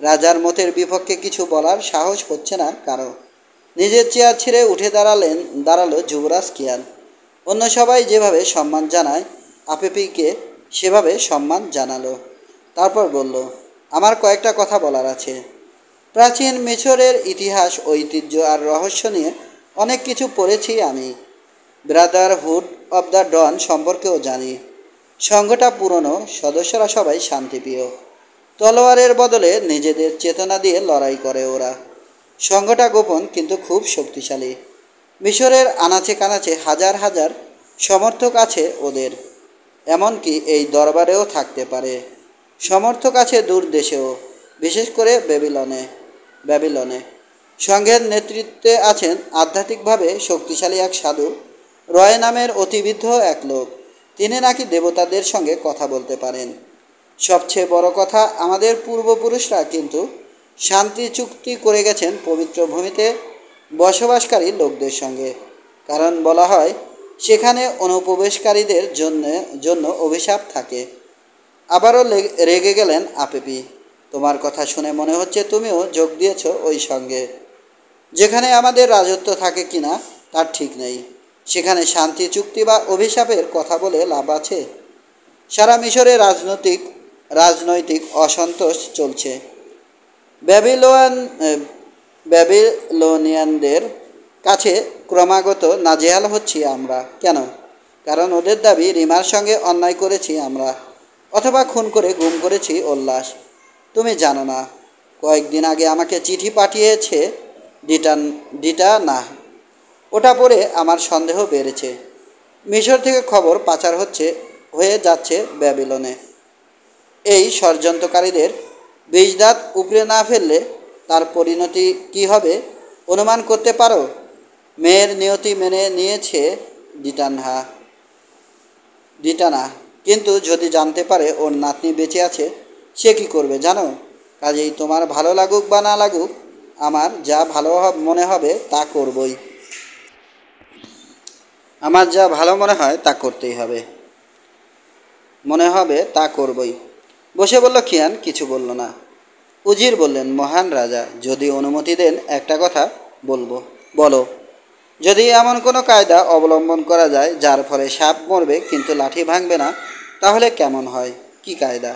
রাজার মতের বিপক্ষে কিছু বলার সাহস হচ্ছে না কারো। নিজের চেয়ার ছেড়ে উঠে দাঁড়ালো যুবরাজ কিয়ান। অন্য সবাই যেভাবে সম্মান জানায় আপেপিকে সেভাবে সম্মান জানালো। তারপর বলল, আমার কয়েকটা কথা বলার আছে। প্রাচীন মিশরের ইতিহাস, ঐতিহ্য আর রহস্য নিয়ে অনেক কিছু পড়েছি আমি। ব্রাদারহুড অব দ্য ডন সম্পর্কেও জানি। সংঘটা পুরনো, সদস্যরা সবাই শান্তিপ্রিয়। তলোয়ারের বদলে নিজেদের চেতনা দিয়ে লড়াই করে ওরা। সংঘটা গোপন কিন্তু খুব শক্তিশালী। মিশরের আনাচে কানাচে হাজার হাজার সমর্থক আছে ওদের। এমনকি এই দরবারেও থাকতে পারে। সমর্থক আছে দূর দেশেও, বিশেষ করে ব্যাবিলনে। সংঘের নেতৃত্বে আছেন আধ্যাত্মিকভাবে শক্তিশালী এক সাধু, রয় নামের অতিবৃদ্ধ এক লোক। তিনি নাকি দেবতাদের সঙ্গে কথা বলতে পারেন। সবচেয়ে বড় কথা, আমাদের পূর্বপুরুষরা কিন্তু শান্তি চুক্তি করে গেছেন পবিত্র ভূমিতে বসবাসকারী লোকদের সঙ্গে। কারণ বলা হয় সেখানে অনুপ্রবেশকারীদের জন্য অভিশাপ থাকে। আবারও রেগে গেলেন আপেপি। তোমার কথা শুনে মনে হচ্ছে তুমিও যোগ দিয়েছ ওই সঙ্গে। যেখানে আমাদের রাজত্ব থাকে কিনা তার ঠিক নেই, সেখানে শান্তি চুক্তি বা অভিশাপের কথা বলে লাভ আছে? সারা মিশরে রাজনৈতিক অসন্তোষ চলছে। ব্যাবিলোয়ান ব্যাবিলোনিয়ানদের কাছে ক্রমাগত নাজেহাল হচ্ছি আমরা। কেন? কারণ ওদের দাবি রিমার সঙ্গে অন্যায় করেছি আমরা, অথবা খুন করে গুম করেছি উল্লাস। তুমি জানো না, কয়েকদিন আগে আমাকে চিঠি পাঠিয়েছে ডিটা না। ওটা পড়ে আমার সন্দেহ বেড়েছে। মিশর থেকে খবর পাচার হয়ে যাচ্ছে ব্যাবিলনে। এই ষড়যন্ত্রকারীদের বীজদাঁত উপড়ে না ফেললে তার পরিণতি কী হবে অনুমান করতে পারো? মেয়ের নিয়তি মেনে নিয়েছে ডিটানা, কিন্তু যদি জানতে পারে ওর নাতনি বেঁচে আছে, সে কী করবে জানো? কাজেই তোমার ভালো লাগুক বা না লাগুক, আমার যা ভালো মনে হবে তা করবই। আমার যা ভালো মনে হয় তা করতেই হবে, মনে হবে তা করবই। বসে বলল কিয়ান, কিছু বলল না। উজির বললেন, মহান রাজা, যদি অনুমতি দেন একটা কথা বলো। যদি এমন কোনো কায়দা অবলম্বন করা যায় যার ফলে সাপ মরবে কিন্তু লাঠি ভাঙবে না, তাহলে কেমন হয়? কি কায়দা?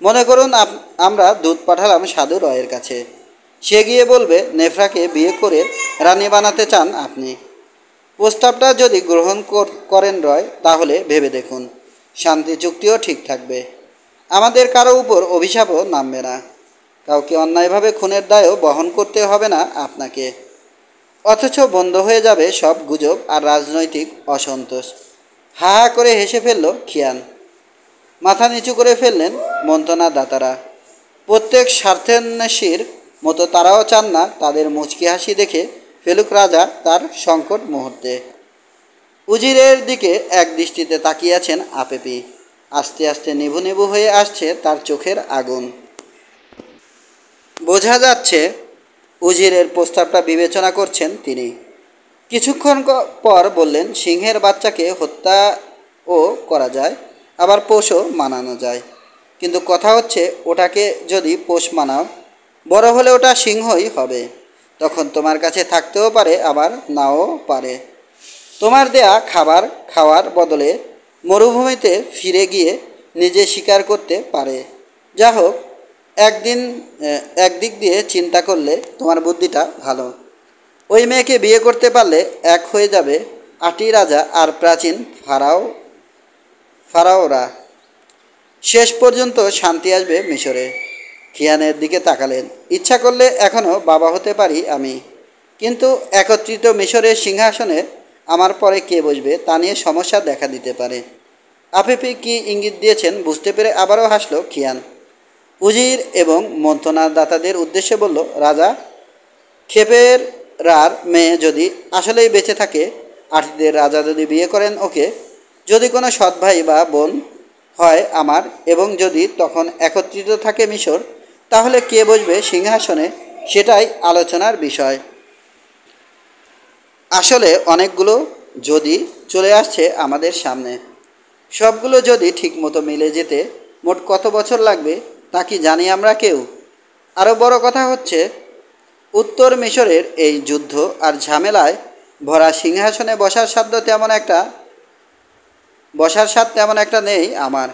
মনে করুন আমরা দূত পাঠালাম সাধু রয়ের কাছে। সে গিয়ে বলবে নেফরাকে বিয়ে করে রানী বানাতে চান আপনি। প্রস্তাবটা যদি গ্রহণ করেন রয়, তাহলে ভেবে দেখুন, শান্তি চুক্তিও ঠিক থাকবে। আমাদের কারো উপর অভিশাপও নামবে না। কাউকে অন্যায়ভাবে খুনের দায়ও বহন করতে হবে না আপনাকে। অথচ বন্ধ হয়ে যাবে সব গুজব আর রাজনৈতিক অসন্তোষ। হা হা করে হেসে ফেলল খিয়ান। মাথা নিচু করে ফেললেন মন্ত্রণা দাতারা। প্রত্যেক স্বার্থান্বেষীর মতো তারাও চান না তাদের মুচকি হাসি দেখে ফেলুক রাজা তার সংকট মুহূর্তে। উজিরের দিকে এক দৃষ্টিতে তাকিয়ে আছেন আপেপি। আস্তে আস্তে নিভু নিভু হয়ে আসছে তার চোখের আগুন। বোঝা যাচ্ছে উজিরের প্রস্তাবটা বিবেচনা করছেন তিনি। কিছুক্ষণ পর বললেন, সিংহের বাচ্চাকে হত্যাও করা যায়, আবার পোষও মানানো যায়। কিন্তু কথা হচ্ছে, ওটাকে যদি পোষ মানাও, বড় হলে ওটা সিংহই হবে। তখন তোমার কাছে থাকতেও পারে, আবার নাও পারে। তোমার দেয়া খাবার খাওয়ার বদলে মরুভূমিতে ফিরে গিয়ে নিজে শিকার করতে পারে। যা হোক, একদিক দিয়ে চিন্তা করলে তোমার বুদ্ধিটা ভালো। ওই মেয়েকে বিয়ে করতে পারলে এক হয়ে যাবে আটি রাজা আর প্রাচীন ফারাওরা। শেষ পর্যন্ত শান্তি আসবে মিশরে। খিয়ানের দিকে তাকালেন। ইচ্ছা করলে এখনও বাবা হতে পারি আমি, কিন্তু একত্রিত মিশরের সিংহাসনে আমার পরে কে বসবে তা নিয়ে সমস্যা দেখা দিতে পারে। আপেপি কি ইঙ্গিত দিয়েছেন বুঝতে পেরে আবারও হাসল খিয়ান। উজির এবং মন্ত্রণাদাতাদের উদ্দেশ্যে বলল, রাজা, ক্ষেপের রার মেয়ে যদি আসলেই বেঁচে থাকে, আর্থিদের রাজা যদি বিয়ে করেন ওকে, যদি কোনো সৎ ভাই বা বোন হয় আমার, এবং যদি তখন একত্রিত থাকে মিশর, তাহলে কে বসবে সিংহাসনে সেটাই আলোচনার বিষয়। আসলে অনেকগুলো যদি চলে আসছে আমাদের সামনে। সবগুলো যদি ঠিকমতো মিলে যেতে মোট কত বছর লাগবে তা কি জানি আমরা কেউ? আরও বড় কথা হচ্ছে, উত্তর মিশরের এই যুদ্ধ আর ঝামেলায় ভরা সিংহাসনে বসার স্বাদ তেমন একটা নেই আমার।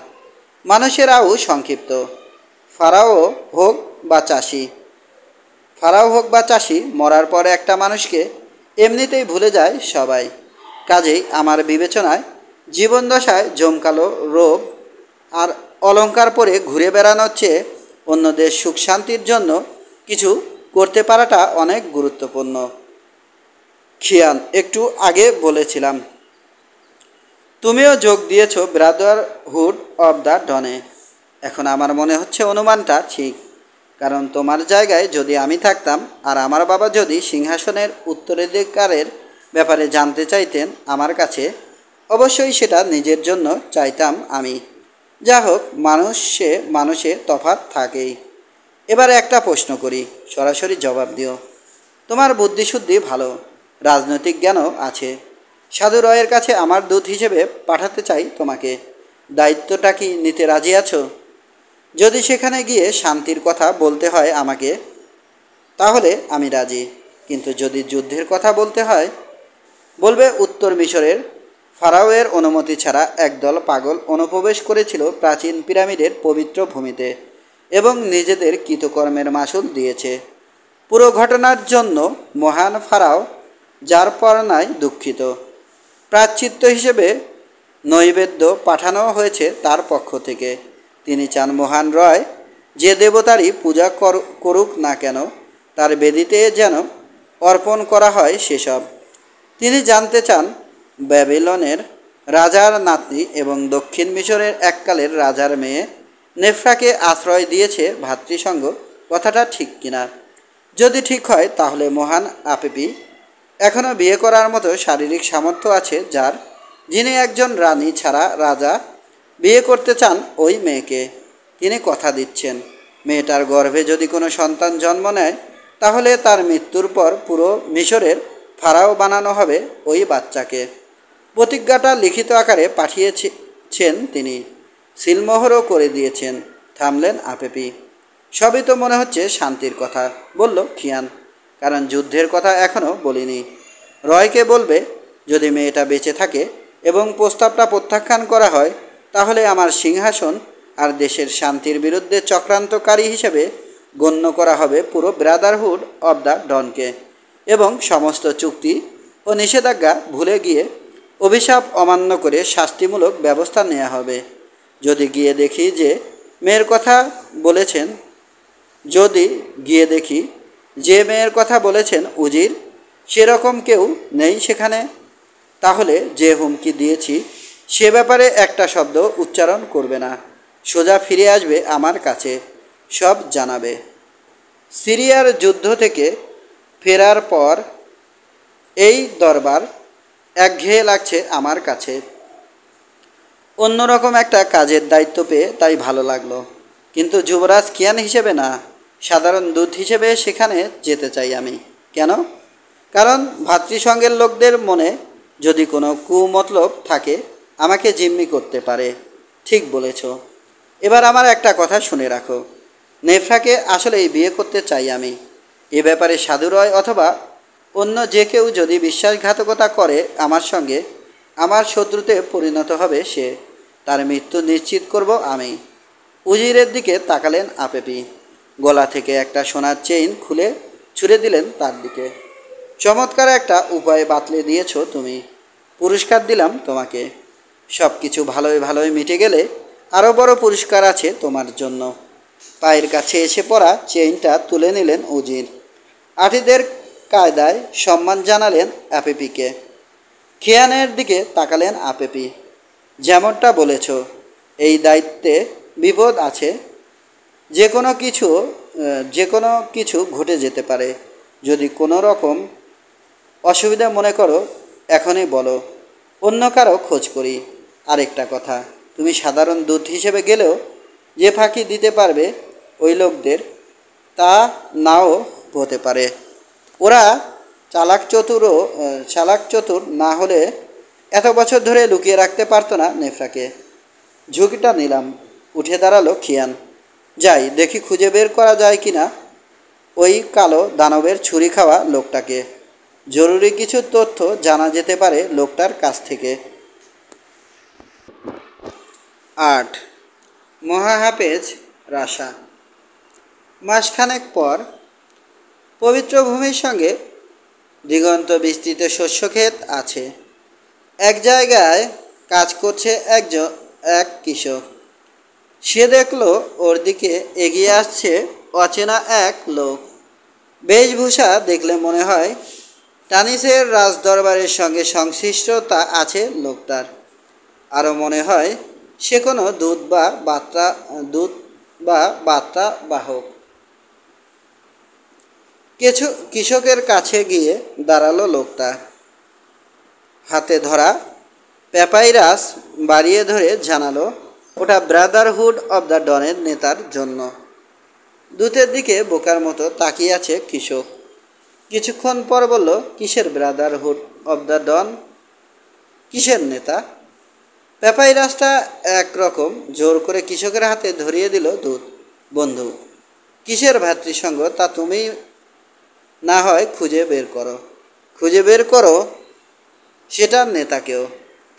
মানুষের আয়ু সংক্ষিপ্ত। ফারাও হোক বা চাষি মরার পরে একটা মানুষকে এমনিতেই ভুলে যায় সবাই। কাজেই আমার বিবেচনায় জীবনদশায় জমকালো রোগ আর অলংকার পরে ঘুরে বেড়ানোর চেয়ে অন্যদের সুখ শান্তির জন্য কিছু করতে পারাটা অনেক গুরুত্বপূর্ণ। খিয়ান, একটু আগে বলেছিলাম তুমিও যোগ দিয়েছ ব্রাদারহুড অব দ্য ডনে। এখন আমার মনে হচ্ছে অনুমানটা ঠিক। কারণ তোমার জায়গায় যদি আমি থাকতাম আর আমার বাবা যদি সিংহাসনের উত্তরাধিকারের ব্যাপারে জানতে চাইতেন আমার কাছে, অবশ্যই সেটা নিজের জন্য চাইতাম আমি। যা হোক, মানুষে তফাৎ থাকেই। এবার একটা প্রশ্ন করি, সরাসরি জবাব দিও। তোমার বুদ্ধিশুদ্ধি ভালো, রাজনৈতিক জ্ঞানও আছে। সাধু রয়ের কাছে আমার দূত হিসেবে পাঠাতে চাই তোমাকে। দায়িত্বটা কি নিতে রাজি আছো? যদি সেখানে গিয়ে শান্তির কথা বলতে হয় আমাকে, তাহলে আমি রাজি। কিন্তু যদি যুদ্ধের কথা বলতে হয়, বলবে উত্তর মিশরের ফারাওয়ের অনুমতি ছাড়া একদল পাগল অনুপ্রবেশ করেছিল প্রাচীন পিরামিডের পবিত্র ভূমিতে এবং নিজেদের কৃতকর্মের মাসুল দিয়েছে। পুরো ঘটনার জন্য মহান ফারাও যার পরনায় দুঃখিত। প্রায়শ্চিত্ত হিসেবে নৈবেদ্য পাঠানো হয়েছে তার পক্ষ থেকে। তিনি চান মহান রয় যে দেবতারই পূজা করুক না কেন, তার বেদিতে যেন অর্পণ করা হয় সেসব। তিনি জানতে চান ব্যাবিলনের রাজার নাতনি এবং দক্ষিণ মিশরের এককালের রাজার মেয়ে নেফরাকে আশ্রয় দিয়েছে ভাতৃসঙ্গ, কথাটা ঠিক কিনা। যদি ঠিক হয় তাহলে মহান আপেপি এখনও বিয়ে করার মতো শারীরিক সামর্থ্য আছে যার, যিনি একজন রানী ছাড়া রাজা বিয়ে করতে চান ওই মেয়েকে। তিনি কথা দিচ্ছেন মেয়েটার গর্ভে যদি কোনো সন্তান জন্ম নেয় তাহলে তার মৃত্যুর পর পুরো মিশরের ফারাও বানানো হবে ওই বাচ্চাকে। প্রতিজ্ঞাটা লিখিত আকারে পাঠিয়েছেন তিনি, সিলমোহরও করে দিয়েছেন। থামলেন আপেপি। সবই তো মনে হচ্ছে শান্তির কথা, বলল খিয়ান, কারণ যুদ্ধের কথা এখনও বলিনি। রয়কে বলবে যদি মেয়েটা বেঁচে থাকে এবং প্রস্তাবটা প্রত্যাখ্যান করা হয়, তাহলে আমার সিংহাসন আর দেশের শান্তির বিরুদ্ধে চক্রান্তকারী হিসেবে গণ্য করা হবে পুরো ব্রাদারহুড অব দ্য ডনকে, এবং সমস্ত চুক্তি ও নিষেধাজ্ঞা ভুলে গিয়ে অভিশাপ অমান্য করে শাস্তিমূলক ব্যবস্থা নেওয়া হবে। যদি গিয়ে দেখি যে মেয়ের কথা বলেছেন উজির, সেরকম কেউ নেই সেখানে, তাহলে যে হুমকি দিয়েছি সে ব্যাপারে একটা শব্দ উচ্চারণ করবে না, সোজা ফিরে আসবে আমার কাছে, সব জানাবে। সিরিয়ার যুদ্ধ থেকে ফেরার পর এই দরবার একঘেয়ে লাগছে আমার কাছে। অন্যরকম একটা কাজের দায়িত্ব পেয়ে তাই ভালো লাগলো, কিন্তু যুবরাজ কিয়ান হিসেবে না, সাধারণ দূত হিসেবে সেখানে যেতে চাই আমি। কেন? কারণ ভাতৃসঙ্গের লোকদের মনে যদি কোনো কুমতলব থাকে আমাকে জিম্মি করতে পারে। ঠিক বলেছ। এবার আমার একটা কথা শুনে রাখো, নেফরাকে আসলেই বিয়ে করতে চাই আমি। এ ব্যাপারে সাধু রয় অথবা অন্য যে কেউ যদি বিশ্বাসঘাতকতা করে আমার সঙ্গে, আমার শত্রুতে পরিণত হবে সে। তার মৃত্যু নিশ্চিত করব আমি। উজিরের দিকে তাকালেন আপেপি। গলা থেকে একটা সোনার চেইন খুলে ছুঁড়ে দিলেন তার দিকে। চমৎকার একটা উপায় বাতলে দিয়েছ তুমি, পুরস্কার দিলাম তোমাকে। সব কিছু ভালোই ভালোই মিটে গেলে আরও বড় পুরস্কার আছে তোমার জন্য। পায়ের কাছে এসে পড়া চেইনটা তুলে নিলেন উজির। আটিদের কায়দায় সম্মান জানালেন আপেপিকে। খিয়ানের দিকে তাকালেন আপেপি। যেমনটা বলেছ, এই দায়িত্বে বিপদ আছে, যে কোনো কিছু ঘটে যেতে পারে। যদি কোনো রকম অসুবিধা মনে করো এখনই বলো, অন্য কারো খোঁজ করি। আরেকটা কথা, তুমি সাধারণ দূত হিসেবে গেলেও যে ফাঁকি দিতে পারবে ওই লোকদের, তা নাও হতে পারে। ওরা চালাক চতুর না হলে এত বছর ধরে লুকিয়ে রাখতে পারতো না নেফরাকে। ঝুঁকিটা নিলাম। উঠে দাঁড়ালো খিয়ান। যাই দেখি খুঁজে বের করা যায় কি না ওই কালো দানবের ছুরি খাওয়া লোকটাকে। জরুরি কিছু তথ্য জানা যেতে পারে লোকটার কাছ থেকে। ৮ মহাহাফেজ রাশা। মাসখানেক পর পবিত্র ভূমির সঙ্গে দিগন্ত বিস্তৃত শস্যক্ষেত আছে। এক জায়গায় কাজ করছে এক কৃষক। সে দেখলো ওর দিকে এগিয়ে আসছে অচেনা এক লোক। বেশভূষা দেখলে মনে হয় টানিসের রাজদরবারের সঙ্গে সংশ্লিষ্টতা আছে লোকটার। আরও মনে হয় সে কোনো দূত বা বার্তা বাহক। কিছু কৃষকের কাছে গিয়ে দাঁড়ালো লোকটা। হাতে ধরা প্যাপাইরাস বাড়িয়ে ধরে জানালো ওটা ব্রাদারহুড অব দ্য ডনের নেতার জন্য। দূতের দিকে বোকার মতো তাকিয়ে আছে কৃষক। কিছুক্ষণ পর বলল, কিসের ব্রাদারহুড অব দ্য ডন? কিসের নেতা? প্যাপাইরাসটা একরকম জোর করে কৃষকের হাতে ধরিয়ে দিল দূত। বন্ধু, কিসের ভ্রাতৃসঙ্গ তা তুমি না হয় খুঁজে বের করো সেটার নেতাকেও।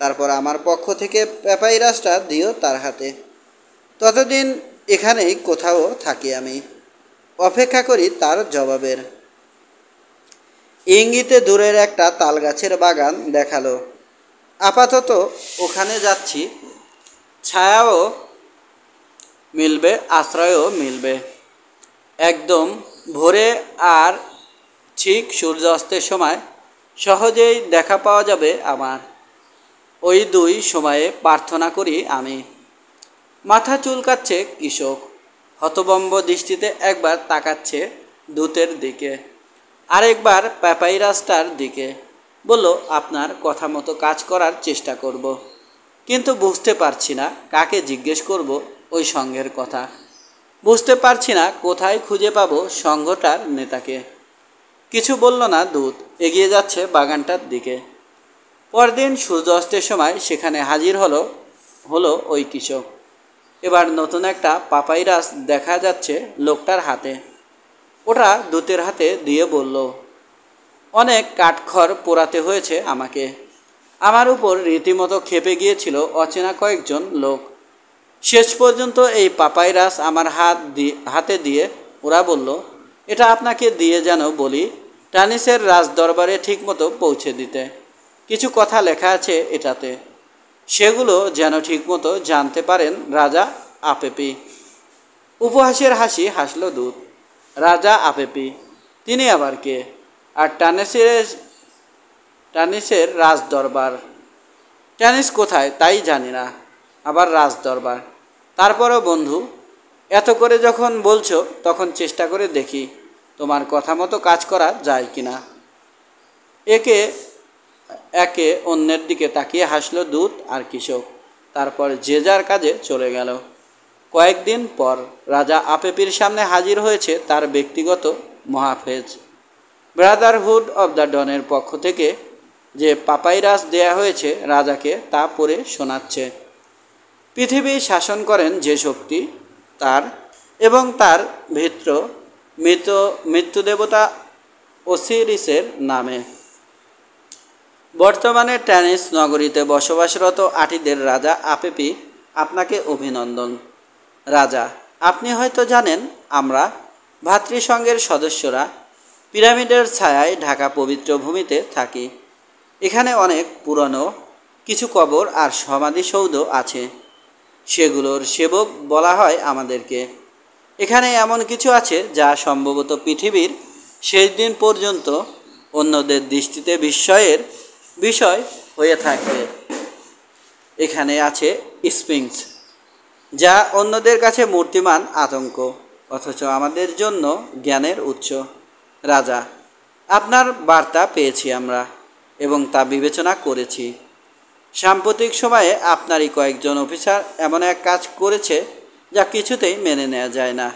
তারপর আমার পক্ষ থেকে প্যাপাইরাসটা দিও তার হাতে। ততদিন এখানেই কোথাও থাকি আমি, অপেক্ষা করি তার জবাবের। ইঙ্গিতে দূরের একটা তালগাছের বাগান দেখালো। আপাতত ওখানে যাচ্ছি, ছায়াও মিলবে, আশ্রয়ও মিলবে। একদম ভোরে আর ঠিক সূর্যাস্তের সময় সহজেই দেখা পাওয়া যাবে আমার। ওই দুই সময়ে প্রার্থনা করি আমি। মাথা চুলকাচ্ছে কৃষক। হতবম্ব দৃষ্টিতে একবার তাকাচ্ছে দূতের দিকে, আরেকবার প্যাপাইরাসটার দিকে। বলল, আপনার কথা মতো কাজ করার চেষ্টা করব, কিন্তু বুঝতে পারছি না কাকে জিজ্ঞেস করব ওই সংঘের কথা। বুঝতে পারছি না কোথায় খুঁজে পাবো সংঘটার নেতাকে। কিছু বলল না দূত, এগিয়ে যাচ্ছে বাগানটার দিকে। পরদিন সূর্যাস্তের সময় সেখানে হাজির হলো ওই কৃষক। এবার নতুন একটা পাপাইরাস দেখা যাচ্ছে লোকটার হাতে। ওটা দূতের হাতে দিয়ে বলল, অনেক কাঠখড় পোড়াতে হয়েছে আমাকে। আমার উপর রীতিমতো খেপে গিয়েছিল অচেনা কয়েকজন লোক। শেষ পর্যন্ত এই পাপাইরাস আমার হাতে দিয়ে ওরা বলল, এটা আপনাকে দিয়ে যেন বলি টানিসের রাজদরবারে ঠিকমতো পৌঁছে দিতে। কিছু কথা লেখা আছে এটাতে, সেগুলো যেন ঠিকমতো জানতে পারেন রাজা আপেপি। উপহাসের হাসি হাসল দূত। রাজা আপেপি? তিনি আবার কে? আর টানিসের রাজদরবার? টানিস কোথায় তাই জানি না, আবার রাজদরবার? তারপরও বন্ধু, এত করে যখন বলছো তখন চেষ্টা করে দেখি তোমার কথা মতো কাজ করা যায় কিনা। একে অন্যের দিকে তাকিয়ে হাসলো দূত আর কৃষক। তারপর যে যার কাজে চলে গেল। কয়েকদিন পর রাজা আপেপির সামনে হাজির হয়েছে তার ব্যক্তিগত মহাফেজ। ব্রাদারহুড অব দ্য ডনের পক্ষ থেকে যে পাপাইরাস দেয়া হয়েছে রাজাকে তা পড়ে শোনাচ্ছে। পৃথিবী শাসন করেন যে শক্তি, তার এবং তার ভিত্র মৃত্যুদেবতা ওসিরিসের নামে। বর্তমানে ট্যানিস নগরীতে বসবাসরত আটিদের রাজা আপেপি আপনাকে অভিনন্দন। রাজা, আপনি হয়তো জানেন আমরা ভ্রাতৃসংঘের সদস্যরা পিরামিডের ছায়ায় ঢাকা পবিত্র ভূমিতে থাকি। এখানে অনেক পুরনো কিছু কবর আর সমাধিসৌধ আছে। সেগুলোর সেবক বলা হয় আমাদেরকে। এখানে এমন কিছু আছে যা সম্ভবত পৃথিবীর শেষ দিন পর্যন্ত অন্যদের দৃষ্টিতে বিস্ময়ের বিষয় হয়ে থাকবে। এখানে আছে স্ফিংস, যা অন্যদের কাছে মূর্তিমান আতঙ্ক, অথচ আমাদের জন্য জ্ঞানের উৎস। রাজা, আপনার বার্তা পেয়েছি আমরা এবং তা বিবেচনা করেছি। সাম্প্রতিক সময়ে আপনারই কয়েকজন অফিসার এমন এক কাজ করেছে যা কিছুতেই মেনে নেওয়া যায় না।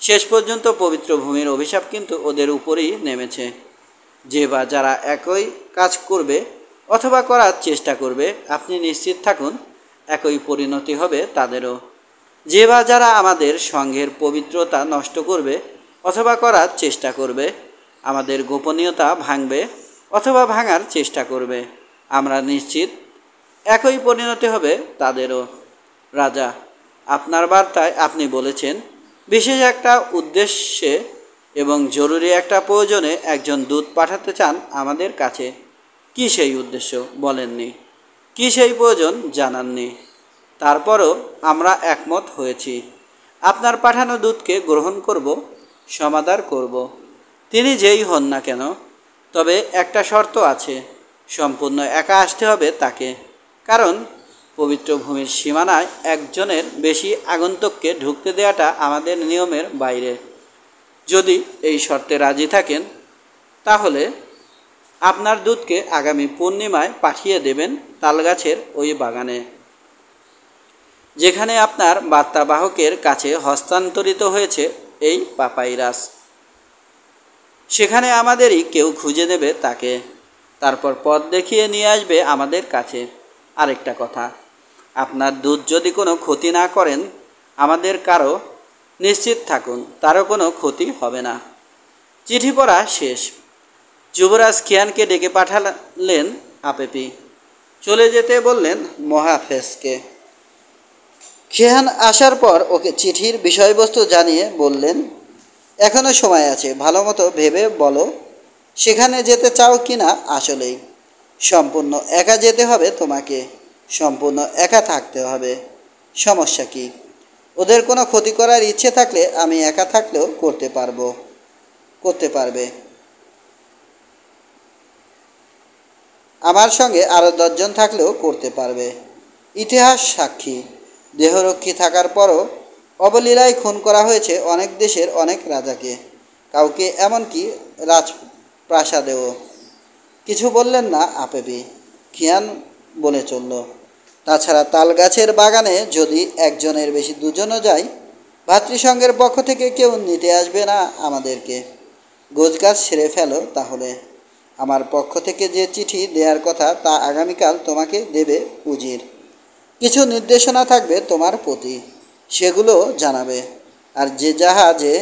শেষ পর্যন্ত পবিত্র ভূমির অভিশাপ কিন্তু ওদের উপরেই নেমেছে। যে বা যারা একই কাজ করবে অথবা করার চেষ্টা করবে। আপনি নিশ্চিত থাকুন একই পরিণতি হবে তাদেরও। যে বা যারা আমাদের সঙ্ঘের পবিত্রতা নষ্ট করবে অথবা করার চেষ্টা করবে, আমাদের গোপনীয়তা ভাঙবে অথবা ভাঙার চেষ্টা করবে, আমরা নিশ্চিত একই পরিণতি হবে তাদেরও। রাজা, আপনার বার্তায় আপনি বলেছেন বিশেষ একটা উদ্দেশ্যে এবং জরুরি একটা প্রয়োজনে একজন দূত পাঠাতে চান আমাদের কাছে। কী সেই উদ্দেশ্য বলেননি, কী সেই প্রয়োজন জানাননি। তারপরও আমরা একমত হয়েছি আপনার পাঠানো দূতকে গ্রহণ করব, সমাদর করব, তিনি যেই হন না কেন। তবে একটা শর্ত আছে, সম্পূর্ণ একা আসতে হবে তাকে, কারণ পবিত্র ভূমির সীমানায় একজনের বেশি আগন্তুককে ঢুকতে দেওয়াটা আমাদের নিয়মের বাইরে। যদি এই শর্তে রাজি থাকেন তাহলে আপনার দূতকে আগামী পূর্ণিমায় পাঠিয়ে দেবেন তালগাছের ওই বাগানে, যেখানে আপনার বার্তাবাহকের কাছে হস্তান্তরিত হয়েছে এই পাপাইরাস। সেখানে আমাদেরই কেউ খুঁজে দেবে তাকে, তারপর পথ দেখিয়ে নিয়ে আসবে আমাদের কাছে। আরেকটা কথা, আপনার দূত যদি কোনো ক্ষতি না করেন আমাদের কারো, নিশ্চিত থাকুন তারও কোনো ক্ষতি হবে না। চিঠি পড়া শেষ। যুবরাজ খিয়ানকে ডেকে পাঠালেন আপেপি। চলে যেতে বললেন মহাফেজকে। খিয়ান আসার পর ওকে চিঠির বিষয়বস্তু জানিয়ে বললেন, এখনও সময় আছে, ভালো মতো ভেবে বলো সেখানে যেতে চাও কি না। আসলেই সম্পূর্ণ একা যেতে হবে তোমাকে, সম্পূর্ণ একা থাকতে হবে। সমস্যা কি? ওদের কোনো ক্ষতি করার ইচ্ছে থাকলে আমি একা থাকলেও করতে পারবে। আমার সঙ্গে আরও 10 জন থাকলেও করতে পারবে। ইতিহাস সাক্ষী, দেহরক্ষী থাকার পরও অবলীলায় খুন করা হয়েছে অনেক দেশের অনেক রাজাকে, কাউকে এমনকি রাজপ্রাসাদেও। কিছু বললেন না আপেবি। খিয়ান বলে চলল, তাছাড়া তালগাছের বাগানে যদি একজনের বেশি দুজনও যায়, ভাতৃসংঘের পক্ষ থেকে কেউ নিতে আসবে না আমাদেরকে। গোজগাছ সেরে ফেলো তাহলে। আমার পক্ষ থেকে যে চিঠি দেওয়ার কথা তা আগামীকাল তোমাকে দেবে উজির। কিছু নির্দেশনা থাকবে তোমার প্রতি, সেগুলো জানাবে। আর যে জাহাজে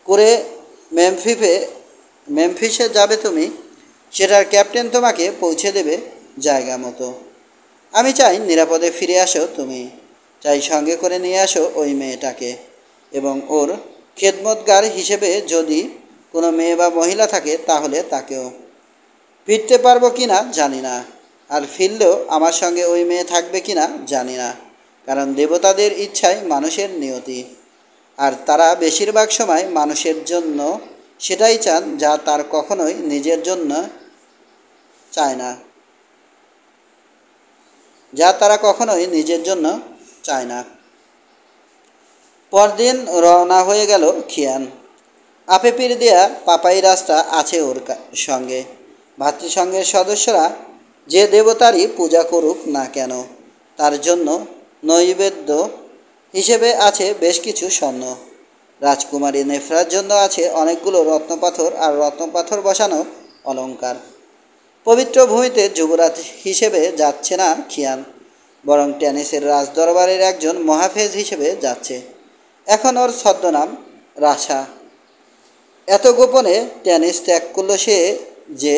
করে মেমফিসে যাবে তুমি, সেটার ক্যাপ্টেন তোমাকে পৌঁছে দেবে জায়গা মতো। আমি চাই নিরাপদে ফিরে আসো তুমি, চাই সঙ্গে করে নিয়ে আসো ওই মেয়েটাকে, এবং ওর খেদমতগার হিসেবে যদি কোনো মেয়ে বা মহিলা থাকে তাহলে তাকেও। ফিরতে পারবো কি না জানি না, আর ফিরলেও আমার সঙ্গে ওই মেয়ে থাকবে কি না জানি না, কারণ দেবতাদের ইচ্ছাই মানুষের নিয়তি, আর তারা বেশিরভাগ সময় মানুষের জন্য সেটাই চান যা তার কখনোই নিজের জন্য চায় না, চায় না। পরদিন রওনা হয়ে গেল খিয়ান। আপেপির দেয়া পাপাইরাসটা আছে ওর সঙ্গে। ভাতৃসংঘের সদস্যরা যে দেবতারই পূজা করুক না কেন, তার জন্য নৈবেদ্য হিসেবে আছে বেশ কিছু স্বর্ণ। রাজকুমারী নেফরার জন্য আছে অনেকগুলো রত্নপাথর আর রত্নপাথর বসানো অলঙ্কার। পবিত্র ভূমিতে যুবরাজ হিসেবে যাচ্ছে না খিয়ান, বরং টেনিসের রাজদরবারের একজন মহাফেজ হিসেবে যাচ্ছে। এখন ওর ছদ্মনাম রাশা। এত গোপনে টেনিস ত্যাগ করল সে যে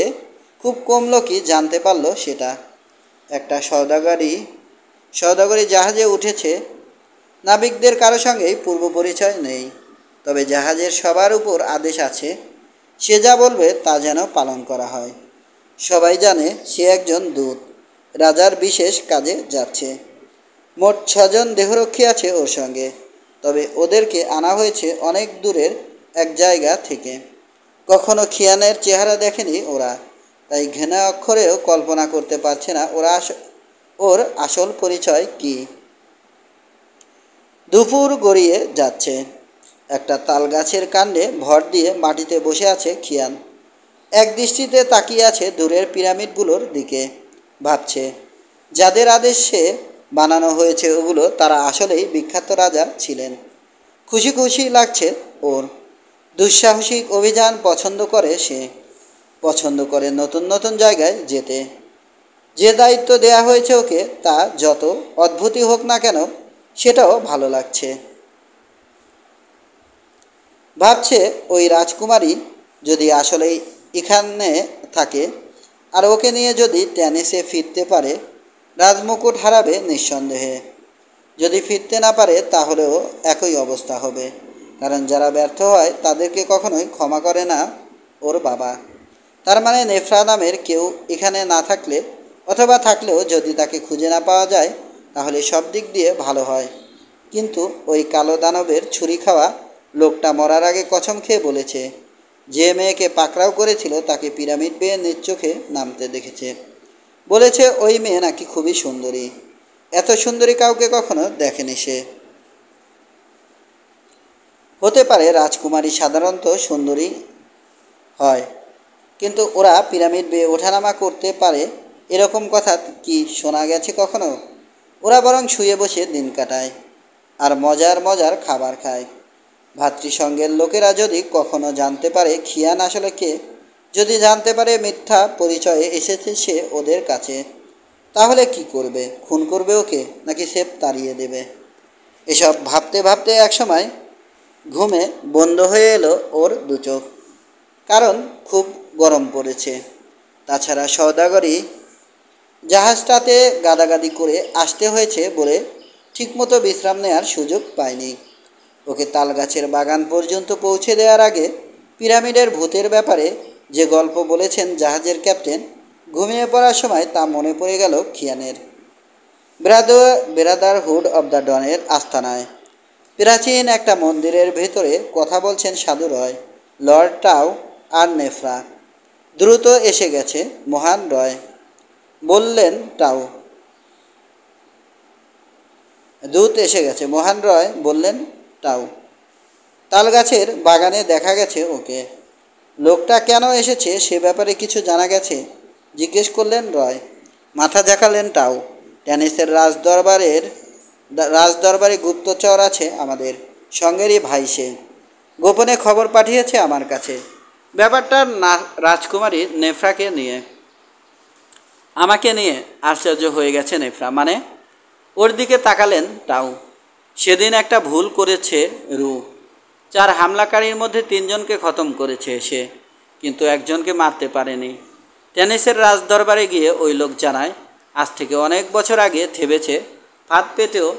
খুব কম লোকই জানতে পারল সেটা। একটা সওদাগরি জাহাজে উঠেছে। নাবিকদের কারো সঙ্গেই পূর্ব পরিচয় নেই, তবে জাহাজের সবার উপর আদেশ আছে, সে যা বলবে তা যেন পালন করা হয়। সবাই জানে সে একজন দূত, রাজার বিশেষ কাজে যাচ্ছে। মোট 6 জন দেহরক্ষী আছে ওর সঙ্গে, তবে ওদেরকে আনা হয়েছে অনেক দূরের এক জায়গা থেকে। কখনো খিয়ানের চেহারা দেখেনি ওরা, তাই ঘৃণা অক্ষরেও কল্পনা করতে পারছে না ওর আসল পরিচয় কি। দুপুর গড়িয়ে যাচ্ছে। একটা তালগাছের কাণ্ডে ভর দিয়ে মাটিতে বসে আছে খিয়ান। এক দৃষ্টিতে তাকিয়ে আছে দূরের পিরামিডগুলোর দিকে। ভাবছে, যাদের আদেশে বানানো হয়েছে ওগুলো তারা আসলেই বিখ্যাত রাজা ছিলেন। খুশি খুশি লাগছে ওর। দুঃসাহসিক অভিযান পছন্দ করে সে, পছন্দ করে নতুন নতুন জায়গায় যেতে। যে দায়িত্ব দেয়া হয়েছে ওকে তা যত অদ্ভুতই হোক না কেন সেটাও ভালো লাগছে। ভাবছে ওই রাজকুমারী যদি আসলেই এখানে থাকে আর ওকে নিয়ে যদি টেনিসে ফিরতে পারে রাজমুকুট হারাবে নিঃসন্দেহে। যদি ফিরতে না পারে তাহলেও একই অবস্থা হবে, কারণ যারা ব্যর্থ হয় তাদেরকে কখনোই ক্ষমা করে না ওর বাবা। তার মানে নেফরা নামের কেউ এখানে না থাকলে অথবা থাকলেও যদি তাকে খুঁজে না পাওয়া যায় তাহলে সব দিক দিয়ে ভালো হয়। কিন্তু ওই কালো দানবের ছুরি খাওয়া লোকটা মরার আগে কসম খেয়ে বলেছে যে মেয়েকে পাকড়াও করেছিল তাকে পিরামিড বেয়ে নিজ চোখে নামতে দেখেছে। বলেছে ওই মেয়ে নাকি খুবই সুন্দরী, এত সুন্দরী কাউকে কখনো দেখেনি সে। হতে পারে রাজকুমারী সাধারণত সুন্দরী হয়, কিন্তু ওরা পিরামিড বেয়ে ওঠানামা করতে পারে এরকম কথা কি শোনা গেছে কখনো? ওরা বরং শুয়ে বসে দিন কাটায় আর মজার মজার খাবার খায়। ভাতৃসঙ্গের লোকেরা যদি কখনো জানতে পারে খিয়ান আসলে কে, যদি জানতে পারে মিথ্যা পরিচয়ে এসেছে সে ওদের কাছে, তাহলে কি করবে? খুন করবে ওকে নাকি সেপ তাড়িয়ে দেবে? এসব ভাবতে ভাবতে একসময় ঘুমে বন্ধ হয়ে এলো ওর দু চোখ, কারণ খুব গরম পড়েছে। তাছাড়া সওদাগরি জাহাজটাতে গাদাগাদি করে আসতে হয়েছে বলে ঠিকমতো বিশ্রাম নেওয়ার সুযোগ পায়নি। ওকে তালগাছের বাগান পর্যন্ত পৌঁছে দেওয়ার আগে পিরামিডের ভূতের ব্যাপারে যে গল্প বলেছেন জাহাজের ক্যাপ্টেন, ঘুমিয়ে পড়ার সময় তা মনে পড়ে গেল খিয়ানের। ব্রাদারহুড অব দ্য ডনের আস্তানায় প্রাচীন একটা মন্দিরের ভেতরে কথা বলছেন সাধু রয়, লর্ড টাও আর নেফরা। দ্রুত এসে গেছে মহান রয়, বললেন টাও। দূত এসে গেছে মহান রয় বললেন টাও। তালগাছের বাগানে দেখা গেছে ওকে। লোকটা কেন এসেছে সে ব্যাপারে কিছু জানা গেছে? জিজ্ঞেস করলেন রয়। মাথা ঝাঁকালেন টাও। টেনিসের রাজদরবারে গুপ্তচর আছে আমাদের সঙ্গেরই ভাই, সে গোপনে খবর পাঠিয়েছে আমার কাছে ব্যাপারটা না রাজকুমারী নেফরাকে নিয়ে। আমাকে নিয়ে? আশ্চর্য হয়ে গেছে নেফরা। মানে? ওর দিকে তাকালেন টাও। সেদিন একটা ভুল করেছে রু। 4 হামলাকারীর মধ্যে 3 জনকে খতম করেছে সে, কিন্তু একজনকে মারতে পারেনি। টেনিসের রাজদরবারে গিয়ে ওই লোক জানায় আজ থেকে অনেক বছর আগে থেবেছে ফাঁদ পেতেও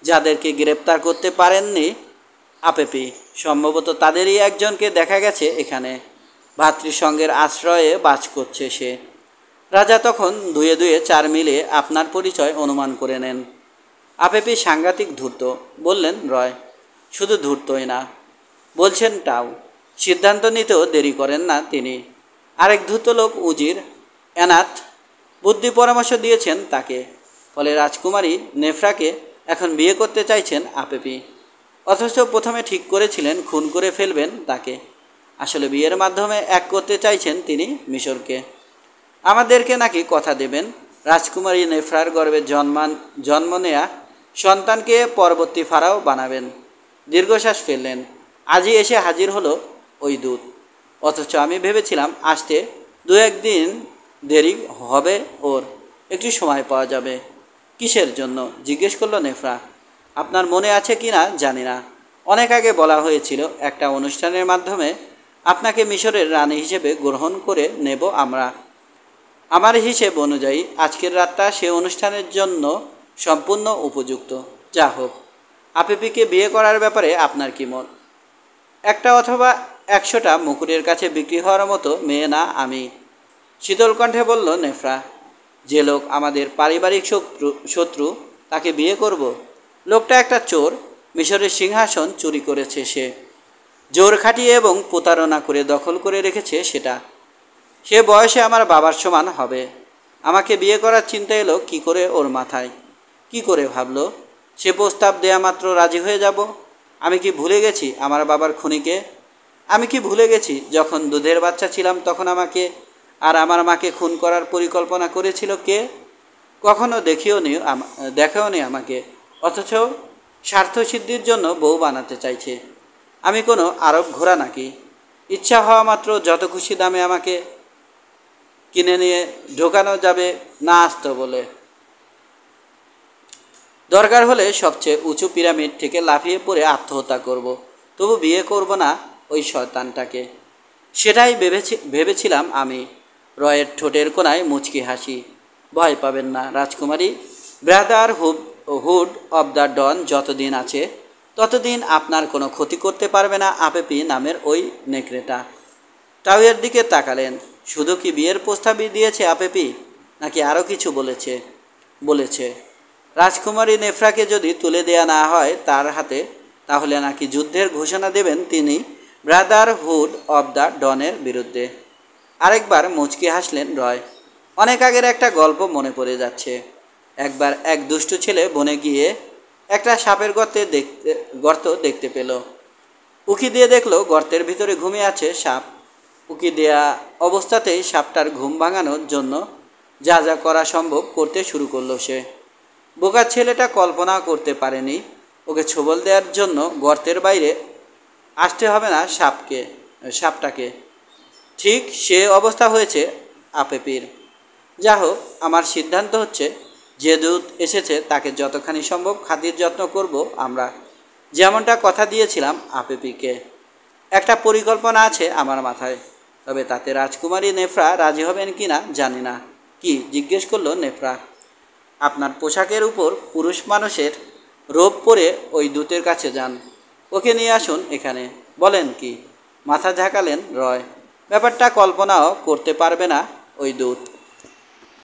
যাদেরকে গ্রেপ্তার করতে পারেননি আপেপি, সম্ভবত তাদেরই একজনকে দেখা গেছে এখানে। ভাতৃসঙ্গের আশ্রয়ে বাস করছে সে। রাজা তখন 2 2 4 মিলে আপনার পরিচয় অনুমান করে নেন। আপেপি সাংঘাতিক ধূর্ত, বললেন রয়। শুধু ধূর্তই না, বলছেন টাও। সিদ্ধান্ত নিতেও দেরি করেন না তিনি। আরেক ধূর্ত লোক উজির এনাথ বুদ্ধি পরামর্শ দিয়েছেন তাকে, ফলে রাজকুমারী নেফরাকে এখন বিয়ে করতে চাইছেন আপেপি। অথচ প্রথমে ঠিক করেছিলেন খুন করে ফেলবেন তাকে। আসলে বিয়ের মাধ্যমে এক করতে চাইছেন তিনি মিশরকে। আমাদেরকে নাকি কথা দেবেন রাজকুমারী নেফরার গর্ভে জন্ম নেয়া সন্তানকে পরবর্তী ফারাও বানাবেন। দীর্ঘশ্বাস ফেললেন। আজই এসে হাজির হলো ওই দূত। অথচ আমি ভেবেছিলাম আসতে 2-1 দিন দেরি হবে, ওর একটু সময় পাওয়া যাবে। কিসের জন্য? জিজ্ঞেস করলো নেফরা। আপনার মনে আছে কি না জানি না, অনেক আগে বলা হয়েছিল একটা অনুষ্ঠানের মাধ্যমে আপনাকে মিশরের রানী হিসেবে গ্রহণ করে নেব আমরা। আমার হিসেব অনুযায়ী আজকের রাতটা সে অনুষ্ঠানের জন্য সম্পূর্ণ উপযুক্ত। যা হোক, আপেপিকে বিয়ে করার ব্যাপারে আপনার কি মত? একটা অথবা 100টা মুকুরের কাছে বিক্রি হওয়ার মতো মেয়ে না আমি, শীতল কণ্ঠে বলল নেফরা। যে লোক আমাদের পারিবারিক শত্রু তাকে বিয়ে করব? লোকটা একটা চোর, মিশরের সিংহাসন চুরি করেছে সে, জোর খাটিয়ে এবং প্রতারণা করে দখল করে রেখেছে সেটা। সে বয়সে আমার বাবার সমান হবে। আমাকে বিয়ে করার চিন্তা এলো কি করে ওর মাথায়? কি করে ভাবলো? সে প্রস্তাব দেয়া মাত্র রাজি হয়ে যাব? আমি কি ভুলে গেছি আমার বাবার খুনিকে? আমি কি ভুলে গেছি যখন দুধের বাচ্চা ছিলাম তখন আমাকে আর আমার মাকে খুন করার পরিকল্পনা করেছিল কে? কখনো দেখেও নি আমাকে, অথচ স্বার্থসিদ্ধির জন্য বউ বানাতে চাইছে। আমি কোনো আরব ঘোড়া নাকি? ইচ্ছা হওয়া মাত্র যত খুশি দামে আমাকে কিনে নিয়ে ঢোকানো যাবে না আসত বলে। দরকার হলে সবচেয়ে উঁচু পিরামিড থেকে লাফিয়ে পড়ে আত্মহত্যা করব, তবু বিয়ে করব না ওই শয়তানটাকে। সেটাই ভেবেছিলাম আমি। রয়ের ঠোঁটের কোণায় মুচকি হাসি। ভয় পাবেন না রাজকুমারী, ব্রাদারহুড অব দ্য ডন যতদিন আছে ততদিন আপনার কোনো ক্ষতি করতে পারবে না আপেপি নামের ওই নেকড়েটা। টাউয়ের দিকে তাকালেন। শুধু কি বিয়ের প্রস্তাবই দিয়েছে আপেপি, নাকি আরও কিছু বলেছে? রাজকুমারী নেফরাকে যদি তুলে দেয়া না হয় তার হাতে, তাহলে নাকি যুদ্ধের ঘোষণা দেবেন তিনি ব্রাদারহুড অব দ্য ডনের বিরুদ্ধে। আরেকবার মুচকি হাসলেন রয়। অনেক আগের একটা গল্প মনে পড়ে যাচ্ছে। একবার এক দুষ্টু ছেলে বনে গিয়ে একটা সাপের গর্ত দেখতে পেল। উকি দিয়ে দেখলো গর্তের ভিতরে ঘুমিয়ে আছে সাপ। উকি দেয়া অবস্থাতেই সাপটার ঘুম ভাঙানোর জন্য যা যা করা সম্ভব করতে শুরু করলো সে। বোকা ছেলেটা কল্পনা করতে পারেনি ওকে ছোবল দেওয়ার জন্য গর্তের বাইরে আসতে হবে না সাপটাকে। ঠিক সে অবস্থা হয়েছে আপেপির। যা হোক, আমার সিদ্ধান্ত হচ্ছে যে দূত এসেছে তাকে যতখানি সম্ভব খাতির যত্ন করব আমরা, যেমনটা কথা দিয়েছিলাম আপেপিকে। একটা পরিকল্পনা আছে আমার মাথায়, তবে তাতে রাজকুমারী নেফরা রাজি হবেন কি না জানি না। কি জিজ্ঞেস করলো নেফরা। আপনার পোশাকের উপর পুরুষ মানুষের রোব পরে ওই দূতের কাছে যান, ওকে নিয়ে আসুন এখানে। বলেন কি? মাথা ঝাঁকালেন রয়। ব্যাপারটা কল্পনাও করতে পারবে না ওই দূত।